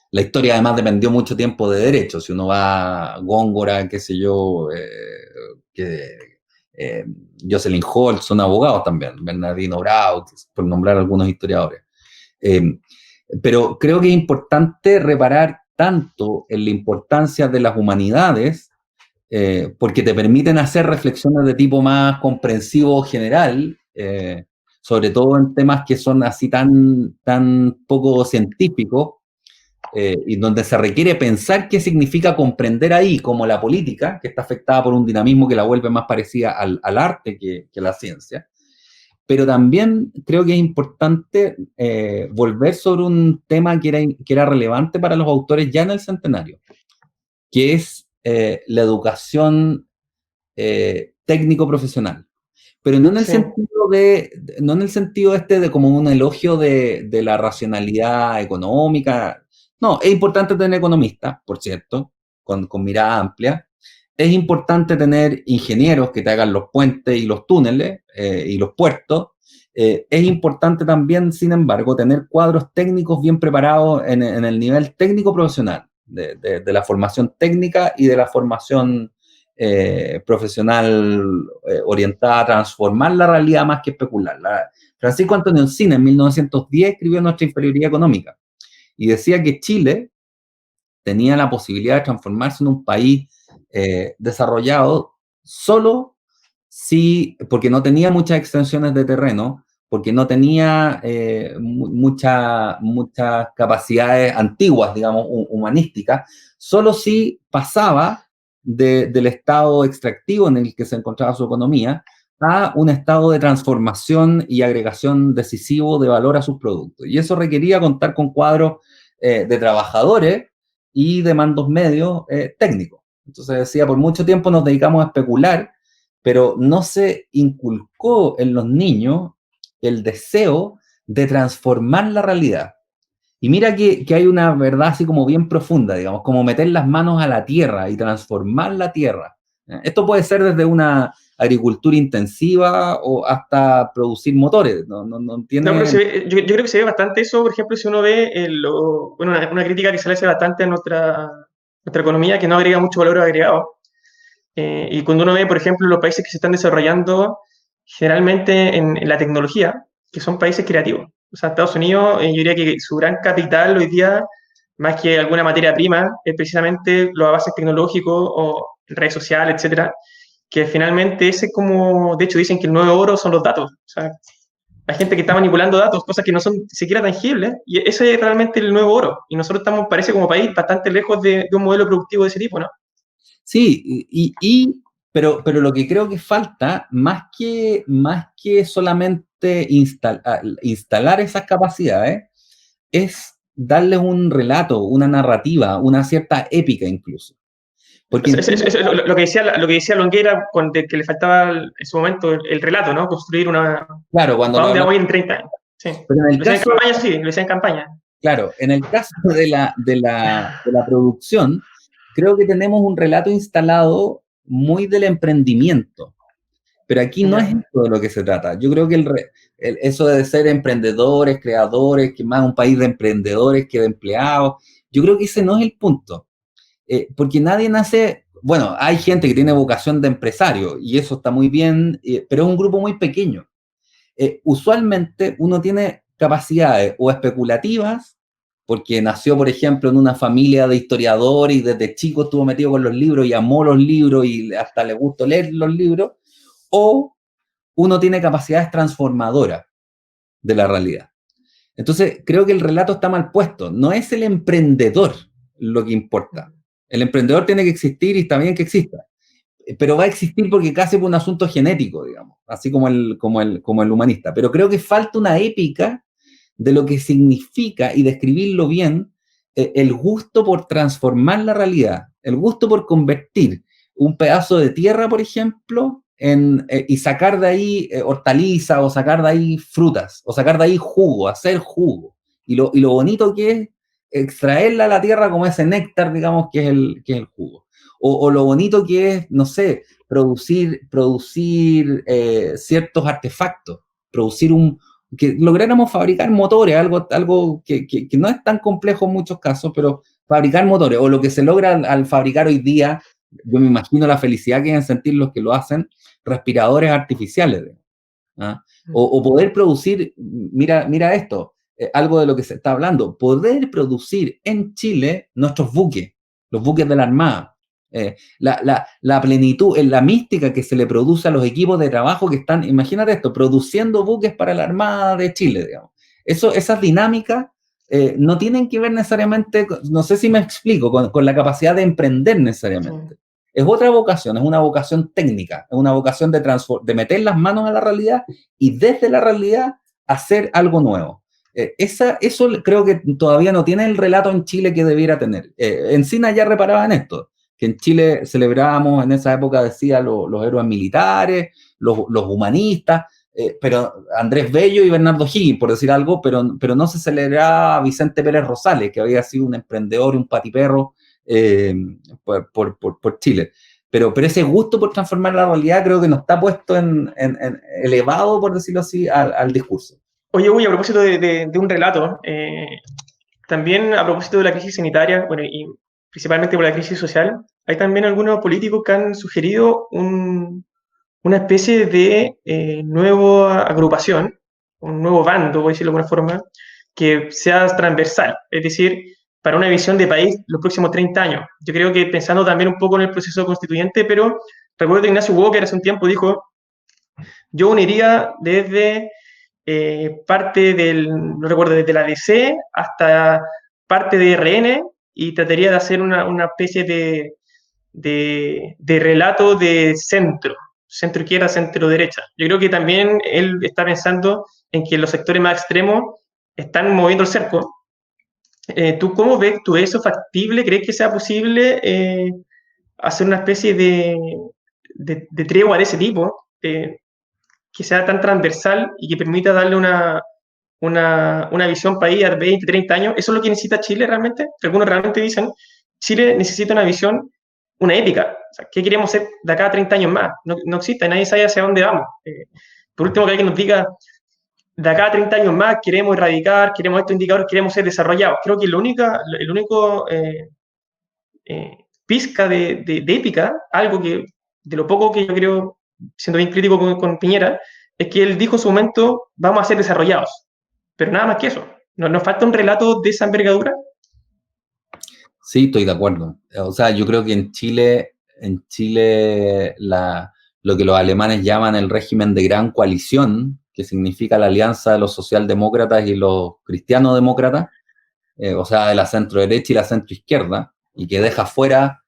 La historia además dependió mucho tiempo de derecho, si uno va a Góngora, qué sé yo, eh, Jocelyn Holt, son abogados también, Bernardino Brau, por nombrar algunos historiadores. Eh, pero creo que es importante reparar tanto en la importancia de las humanidades, porque te permiten hacer reflexiones de tipo más comprensivo general, sobre todo en temas que son así tan poco científicos, y donde se requiere pensar qué significa comprender ahí, como la política, que está afectada por un dinamismo que la vuelve más parecida al arte que la ciencia. Pero también creo que es importante volver sobre un tema que era relevante para los autores ya en el centenario, que es la educación técnico-profesional. Pero no en el sí, sentido no en el sentido este de como un elogio de la racionalidad económica. No, es importante tener economistas, por cierto, con mirada amplia. Es importante tener ingenieros que te hagan los puentes y los túneles y los puertos. Es importante también, sin embargo, tener cuadros técnicos bien preparados en el nivel técnico profesional, de la formación técnica y de la formación profesional orientada a transformar la realidad más que especularla. Francisco Antonio Encina en 1910 escribió Nuestra inferioridad económica y decía que Chile tenía la posibilidad de transformarse en un país desarrollado solo si, porque no tenía muchas extensiones de terreno, porque no tenía muchas capacidades antiguas, digamos, humanísticas, solo si pasaba del estado extractivo en el que se encontraba su economía a un estado de transformación y agregación decisivo de valor a sus productos. Y eso requería contar con cuadros de trabajadores y de mandos medios técnicos. Entonces decía, por mucho tiempo nos dedicamos a especular, pero no se inculcó en los niños el deseo de transformar la realidad. Y mira que hay una verdad así como bien profunda, digamos, como meter las manos a la tierra y transformar la tierra. Esto puede ser desde una agricultura intensiva o hasta producir motores, no no, pero tiene... yo creo que se ve bastante eso, por ejemplo, si uno ve bueno, una crítica que se le hace bastante a nuestra economía, que no agrega mucho valor agregado. Y cuando uno ve, por ejemplo, los países que se están desarrollando generalmente en la tecnología, que son países creativos. O sea, Estados Unidos, yo diría que su gran capital hoy día, más que alguna materia prima, es precisamente los avances tecnológicos o redes sociales, etcétera, que finalmente ese es como, de hecho dicen que el nuevo oro son los datos. O sea, la gente que está manipulando datos, cosas que no son siquiera tangibles, y ese es realmente el nuevo oro. Y nosotros estamos, parece como país, bastante lejos de un modelo productivo de ese tipo, ¿no? Sí, pero lo que creo que falta, más que solamente instalar esas capacidades, es darles un relato, una narrativa, una cierta épica incluso. Porque en Chile, Lo que decía Longuera, que le faltaba en su momento el relato, ¿no? Construir una. claro, cuando ¿Para lo dónde hablamos, vamos a ir en 30 años? Sí. pero en el Lo decía en caso, campaña, sí, lo decía en campaña. claro, en el caso de la producción, creo que tenemos un relato instalado muy del emprendimiento. Pero aquí no es Ya. esto de lo que se trata. Yo creo que eso de ser emprendedores, creadores, que más un país de emprendedores que de empleados. Yo creo que ese no es el punto. Porque nadie nace, bueno, hay gente que tiene vocación de empresario y eso está muy bien, pero es un grupo muy pequeño. Usualmente uno tiene capacidades o especulativas, porque nació, por ejemplo, en una familia de historiadores y desde chico estuvo metido con los libros y amó los libros y hasta le gustó leer los libros, o uno tiene capacidades transformadoras de la realidad. Entonces, creo que el relato está mal puesto. No es el emprendedor lo que importa. El emprendedor tiene que existir y está bien que exista, pero va a existir porque casi por un asunto genético, digamos, así como el humanista. Pero creo que falta una épica de lo que significa, y describirlo bien, el gusto por transformar la realidad, el gusto por convertir un pedazo de tierra, por ejemplo, y sacar de ahí hortalizas, o sacar de ahí frutas, o sacar de ahí jugo, hacer jugo. Y lo bonito que es extraerla a la tierra como ese néctar, digamos, que es el jugo. O lo bonito que es, no sé, producir ciertos artefactos, producir que lográramos fabricar motores, algo que no es tan complejo en muchos casos, pero fabricar motores, o lo que se logra al fabricar hoy día, yo me imagino la felicidad que deben sentir los que lo hacen, respiradores artificiales, ¿ah? O poder producir, mira esto, algo de lo que se está hablando, poder producir en Chile nuestros buques, los buques de la Armada, la plenitud, la mística que se le produce a los equipos de trabajo que están, imagínate esto, produciendo buques para la Armada de Chile, digamos. Esas dinámicas no tienen que ver necesariamente, no sé si me explico, con la capacidad de emprender necesariamente. Sí. Es otra vocación, es una vocación técnica, es una vocación de meter las manos a la realidad y desde la realidad hacer algo nuevo. Eso creo que todavía no tiene el relato en Chile que debiera tener. Encina ya reparaba en esto, que en Chile celebrábamos en esa época, decía, los héroes militares, los humanistas, pero Andrés Bello y Bernardo Higgins, por decir algo, pero no se celebraba a Vicente Pérez Rosales, que había sido un emprendedor y un patiperro por Chile. Pero ese gusto por transformar la realidad creo que no está puesto elevado, por decirlo así, al discurso. Oye, Uy, a propósito de un relato, también a propósito de la crisis sanitaria, bueno, y principalmente por la crisis social, hay también algunos políticos que han sugerido una especie de nueva agrupación, un nuevo bando, voy a decirlo de alguna forma, que sea transversal, es decir, para una visión de país los próximos 30 años. Yo creo que pensando también un poco en el proceso constituyente, pero recuerdo que Ignacio Walker hace un tiempo dijo, yo uniría desde parte no recuerdo, desde la DC hasta parte de RN y trataría de hacer una especie de relato de centro izquierda, centro derecha. Yo creo que también él está pensando en que los sectores más extremos están moviendo el cerco. ¿Tú cómo ves tú eso factible? ¿Crees que sea posible hacer una especie de tregua de ese tipo? Que sea tan transversal y que permita darle una visión país a 20, 30 años. ¿Eso es lo que necesita Chile realmente? Algunos realmente dicen, Chile necesita una visión, una ética. O sea, ¿qué queremos ser de acá a 30 años más? No existe, nadie sabe hacia dónde vamos. Por último, que alguien nos diga, de acá a 30 años más queremos erradicar, queremos estos indicadores, queremos ser desarrollados. Creo que el único pizca de ética, algo que de lo poco que yo creo, siendo bien crítico con Piñera, es que él dijo en su momento, vamos a ser desarrollados. Pero nada más que eso. ¿Nos falta un relato de esa envergadura? Sí, estoy de acuerdo. O sea, yo creo que en Chile lo que los alemanes llaman el régimen de gran coalición, que significa la alianza de los socialdemócratas y los cristianodemócratas, o sea, de la centro derecha y la centro izquierda, y que deja fuera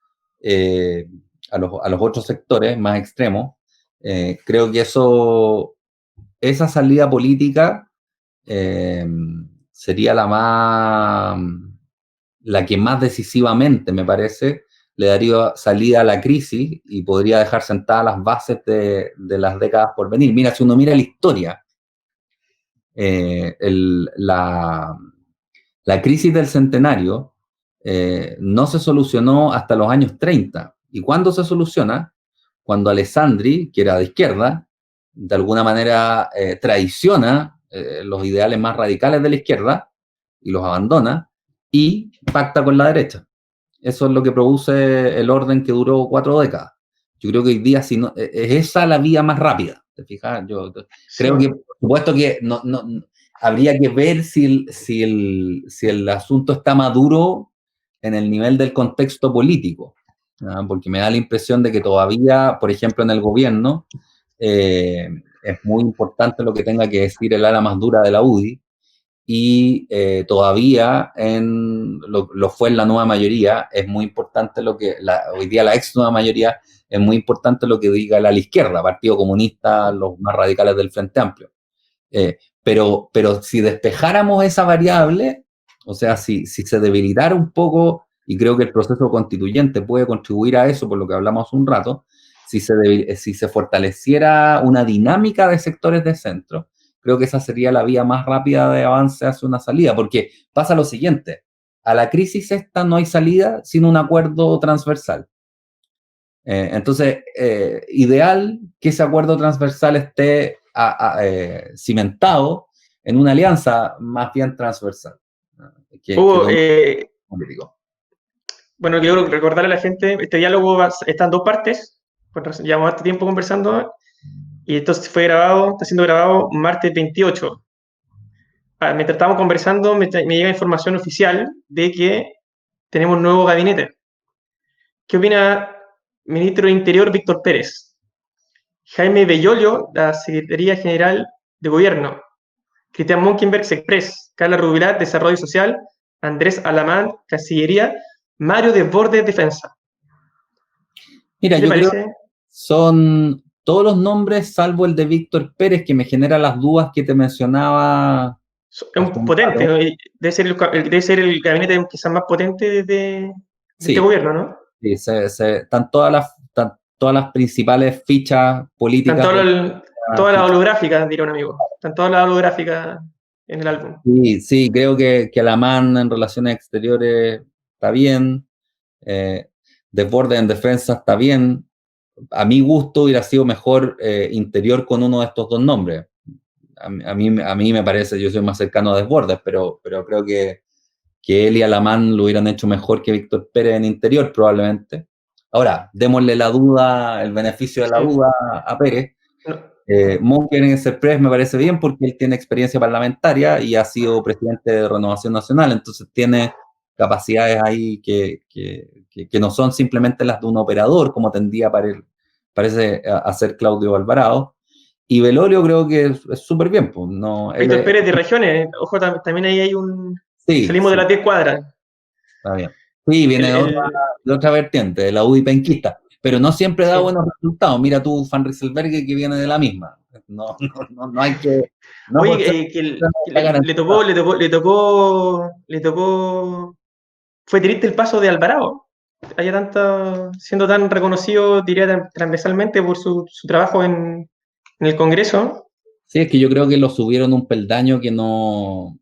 a los otros sectores más extremos, creo que esa salida política sería la que más decisivamente, me parece, le daría salida a la crisis y podría dejar sentadas las bases de las décadas por venir. Mira, si uno mira la historia, la crisis del centenario no se solucionó hasta los años 30. ¿Y cuándo se soluciona? Cuando Alessandri, que era de izquierda, de alguna manera traiciona los ideales más radicales de la izquierda y los abandona y pacta con la derecha. Eso es lo que produce el orden que duró 4 décadas. Yo creo que hoy día si no, es esa la vía más rápida. ¿Te fijas? Yo creo que, por supuesto, que no, habría que ver si el asunto está maduro en el nivel del contexto político, ¿no? Porque me da la impresión de que todavía, por ejemplo, en el gobierno, es muy importante lo que tenga que decir el ala más dura de la UDI, y todavía lo fue en la nueva mayoría, es muy importante hoy día la ex nueva mayoría, es muy importante lo que diga la izquierda, Partido Comunista, los más radicales del Frente Amplio. Pero si despejáramos esa variable, o sea, si se debilitara un poco, y creo que el proceso constituyente puede contribuir a eso, por lo que hablamos hace un rato, si se fortaleciera una dinámica de sectores de centro, creo que esa sería la vía más rápida de avance hacia una salida, porque pasa lo siguiente, a la crisis esta no hay salida sin un acuerdo transversal. Entonces, ideal que ese acuerdo transversal esté cimentado en una alianza más bien transversal. Bueno, quiero recordarle a la gente, este diálogo está en 2 partes, llevamos harto tiempo conversando, y esto está siendo grabado martes 28. Mientras estábamos conversando, me llega información oficial de que tenemos un nuevo gabinete. ¿Qué opina el ministro de Interior, Víctor Pérez? Jaime Bellolio, la Secretaría General de Gobierno. Cristian Monkenberg, Express. Carla Rubilar, Desarrollo Social. Andrés Alamán, Cancillería. Mario Desbordes, Defensa. Mira, yo creo que son todos los nombres, salvo el de Víctor Pérez, que me genera las dudas que te mencionaba. Es un potente, ¿no? Debe ser el gabinete quizás más potente de este gobierno, ¿no? Sí, están todas las principales fichas políticas. Todas las holográficas, diría un amigo. Están todas las holográficas en el álbum. Sí, creo que Alamán en relaciones exteriores está bien. Desbordes en defensa está bien. A mi gusto hubiera sido mejor Interior con uno de estos 2 nombres. A mí me parece, yo soy más cercano a Desbordes, pero creo que él y Alamán lo hubieran hecho mejor que Víctor Pérez en Interior, probablemente. Ahora, démosle el beneficio de la duda a Pérez. Monker en Express me parece bien porque él tiene experiencia parlamentaria y ha sido presidente de Renovación Nacional, entonces tiene capacidades ahí que no son simplemente las de un operador, como parece hacer Claudio Alvarado. Y Velorio creo que es súper bien. Pues, no, Víctor Pérez de Regiones, ojo, también ahí hay un... Salimos de las 10 cuadras. Está bien. Sí, viene de otra vertiente, de la UDI penquista, pero no siempre da buenos resultados. Mira tú, Van Rysselberghe, que viene de la misma. No hay que... No. Oye, le tocó... Fue triste el paso de Alvarado. Siendo tan reconocido, diría, transversalmente por su trabajo en el Congreso. Sí, es que yo creo que lo subieron un peldaño que no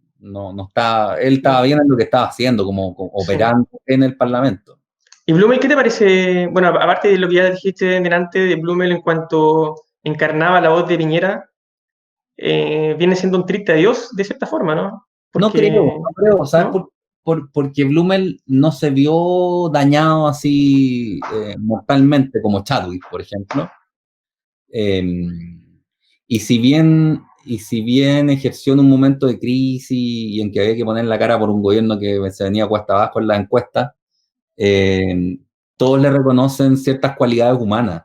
está... Él estaba bien en lo que estaba haciendo, como operando en el Parlamento. ¿Y Blumel qué te parece? Bueno, aparte de lo que ya dijiste delante de Blumel en cuanto encarnaba la voz de Piñera, viene siendo un triste adiós, de cierta forma, ¿no? Porque, no creo, ¿sabes? ¿No? Porque Blumel no se vio dañado así mortalmente como Chadwick, por ejemplo. Y si bien ejerció en un momento de crisis y en que había que poner la cara por un gobierno que se venía cuesta abajo en las encuestas, todos le reconocen ciertas cualidades humanas.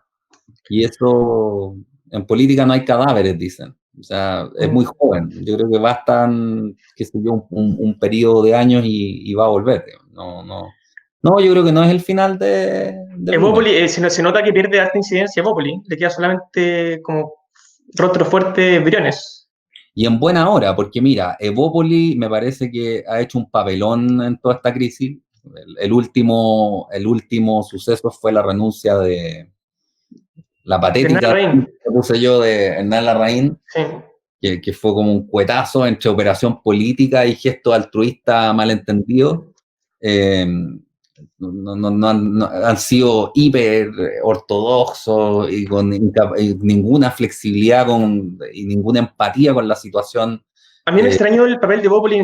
Y eso, en política no hay cadáveres, dicen. O sea, es muy joven. Yo creo que bastan, que se dio un periodo de años y va a volver. No, yo creo que no es el final de Evópoli, se nota que pierde alta incidencia Evópoli. Le queda solamente como rostro fuerte Briones. Y en buena hora, porque mira, Evópoli me parece que ha hecho un papelón en toda esta crisis. El último suceso fue la renuncia de la patética que puse yo de Hernán Larraín, que fue como un cuetazo entre operación política y gesto altruista malentendido. han sido hiper ortodoxos y con y ninguna flexibilidad y ninguna empatía con la situación. A mí me extrañó el papel de Bópoli,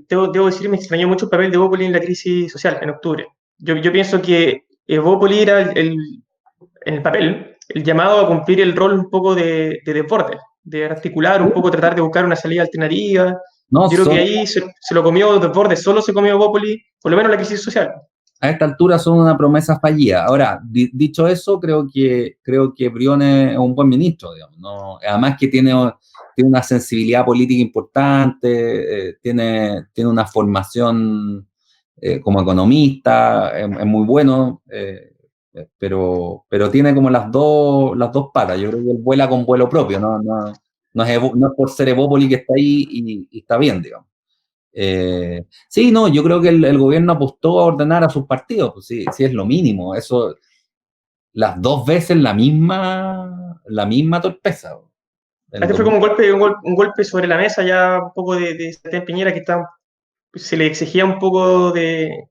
debo decir, me extrañó mucho el papel de Bópoli en la crisis social, en octubre. Yo pienso que Bópoli era en el papel el llamado a cumplir el rol un poco de desborde, de articular un poco, tratar de buscar una salida alternativa. No Yo creo que son, ahí se lo comió desborde, solo se comió Bópoli, por lo menos la crisis social. a esta altura son una promesa fallida. Ahora, dicho eso, creo que Briones es un buen ministro, digamos, ¿no? Además que tiene una sensibilidad política importante, tiene una formación como economista, es muy bueno, pero tiene como las dos patas. Yo creo que él vuela con vuelo propio, no es por ser Evópoli que está ahí y está bien, digamos. Sí, no, yo creo que el gobierno apostó a ordenar a sus partidos, pues sí, sí es lo mínimo, eso, las dos veces la misma torpeza. Este fue como un golpe sobre la mesa, ya un poco de Sebastián Piñera, que se le exigía un poco de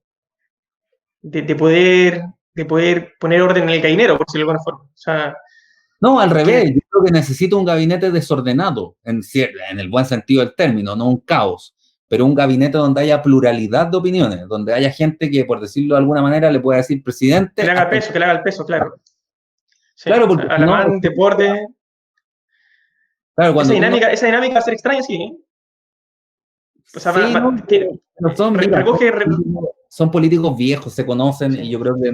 poder poner orden en el gallinero, por decirlo de alguna forma. O sea, No, al revés, que yo creo que necesita un gabinete desordenado, en el buen sentido del término, no un caos, pero un gabinete donde haya pluralidad de opiniones, donde haya gente que, por decirlo de alguna manera, le pueda decir presidente. le haga peso, que le haga el peso, claro. Sí, Claro, o sea, porque si no, Alamán, Deporte, claro, cuando tú no. esa dinámica va a ser extraña, sí. ¿Eh? O sea, Sí, no, pero mira, recoge, son políticos viejos, se conocen y sí. yo creo que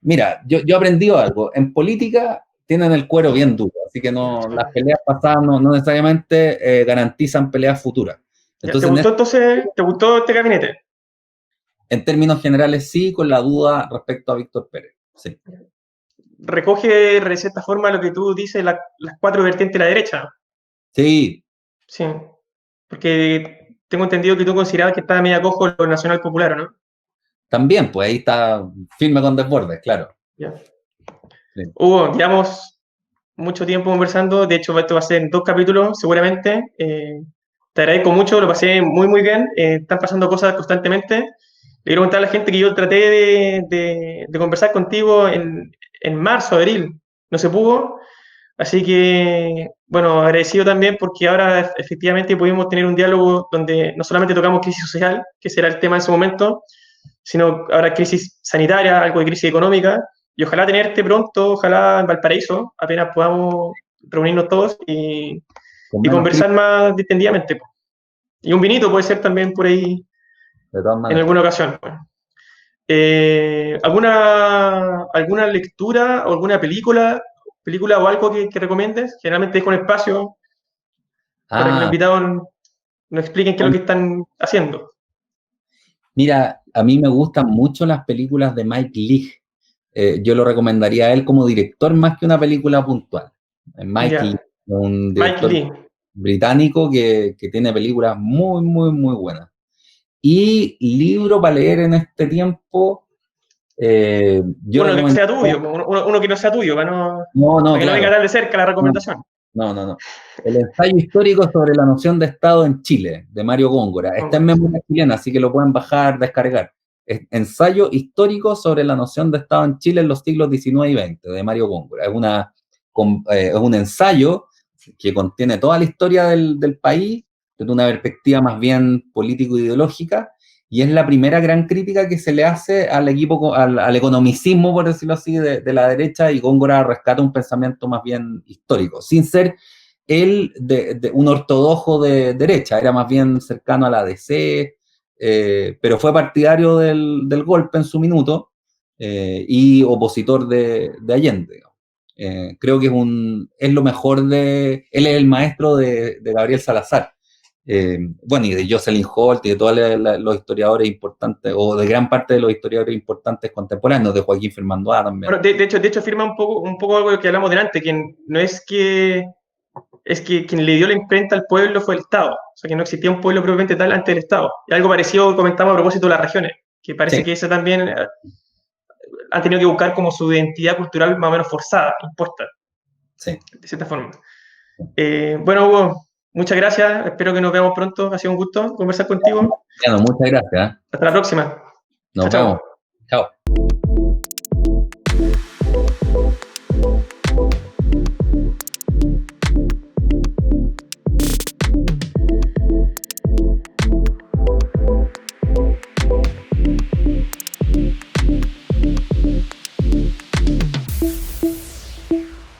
mira, yo he aprendido algo, en política tienen el cuero bien duro, así que no, las peleas pasadas no necesariamente garantizan peleas futuras. Ya, ¿te Entonces, gustó entonces, te gustó este gabinete? en términos generales sí, con la duda respecto a Víctor Pérez, sí. Recoge de cierta forma lo que tú dices, las cuatro vertientes de la derecha. Sí, Sí, porque tengo entendido que tú considerabas que estaba media cojo lo nacional popular, ¿o no? también, pues ahí está firme con desbordes, claro. Ya. Sí. Hugo, llevamos mucho tiempo conversando, de hecho esto va a ser en 2 capítulos seguramente. Te agradezco mucho, lo pasé muy muy bien, están pasando cosas constantemente. Le quiero contar a la gente que yo traté de conversar contigo en marzo, abril, no se pudo, así que bueno, agradecido también porque ahora efectivamente pudimos tener un diálogo donde no solamente tocamos crisis social, que será el tema en ese momento, sino ahora crisis sanitaria, algo de crisis económica, y ojalá tenerte pronto, ojalá en Valparaíso, apenas podamos reunirnos todos Con y menos conversar tiempo, más distendidamente. Po. Y un vinito puede ser también por ahí de todas en maneras. alguna ocasión. Pues. ¿Alguna lectura o alguna película o algo que recomiendes? Generalmente dejo un espacio para que los Ah, invitados nos expliquen qué es lo que están haciendo. mira, a mí me gustan mucho las películas de Mike Leigh. Yo lo recomendaría a él como director más que una película puntual. Mike Leigh, Ya, un Mike director Lee. británico que tiene películas muy, muy, muy buenas. Y libro para leer en este tiempo, yo Uno que recomendaría. sea tuyo, uno que no sea tuyo, No, no, para que no venga claro. tan de cerca la No, recomendación. no, no, no. El ensayo histórico sobre la noción de Estado en Chile, de Mario Góngora. Está en Góngora. memoria chilena, así que lo pueden bajar, descargar. Ensayo histórico sobre la noción de Estado en Chile en los siglos XIX y XX, de Mario Góngora. Es un ensayo que contiene toda la historia del país desde una perspectiva más bien político-ideológica, y es la primera gran crítica que se le hace al equipo, al economicismo, por decirlo así, de la derecha, y Góngora rescata un pensamiento más bien histórico, sin ser él de un ortodoxo de derecha, era más bien cercano a la DC, pero fue partidario del golpe en su minuto, y opositor de Allende. Creo que es lo mejor él es el maestro de Gabriel Salazar. Bueno, y de Jocelyn Holt y de todos los historiadores importantes, o de gran parte de los historiadores importantes contemporáneos, de Joaquín Firmandoá también. Bueno, de hecho afirma un poco algo de lo que hablamos delante, que no es que quien le dio la imprenta al pueblo fue el Estado, o sea que no existía un pueblo propiamente tal antes del Estado. Y algo parecido comentamos a propósito de las regiones, que parece Sí, que esa también han tenido que buscar como su identidad cultural más o menos forzada, impuesta, sí. de cierta forma. Bueno, Hugo, muchas gracias, espero que nos veamos pronto, ha sido un gusto conversar contigo. Bueno, muchas gracias. Hasta la próxima. Nos Chao, vemos. chao. Chao.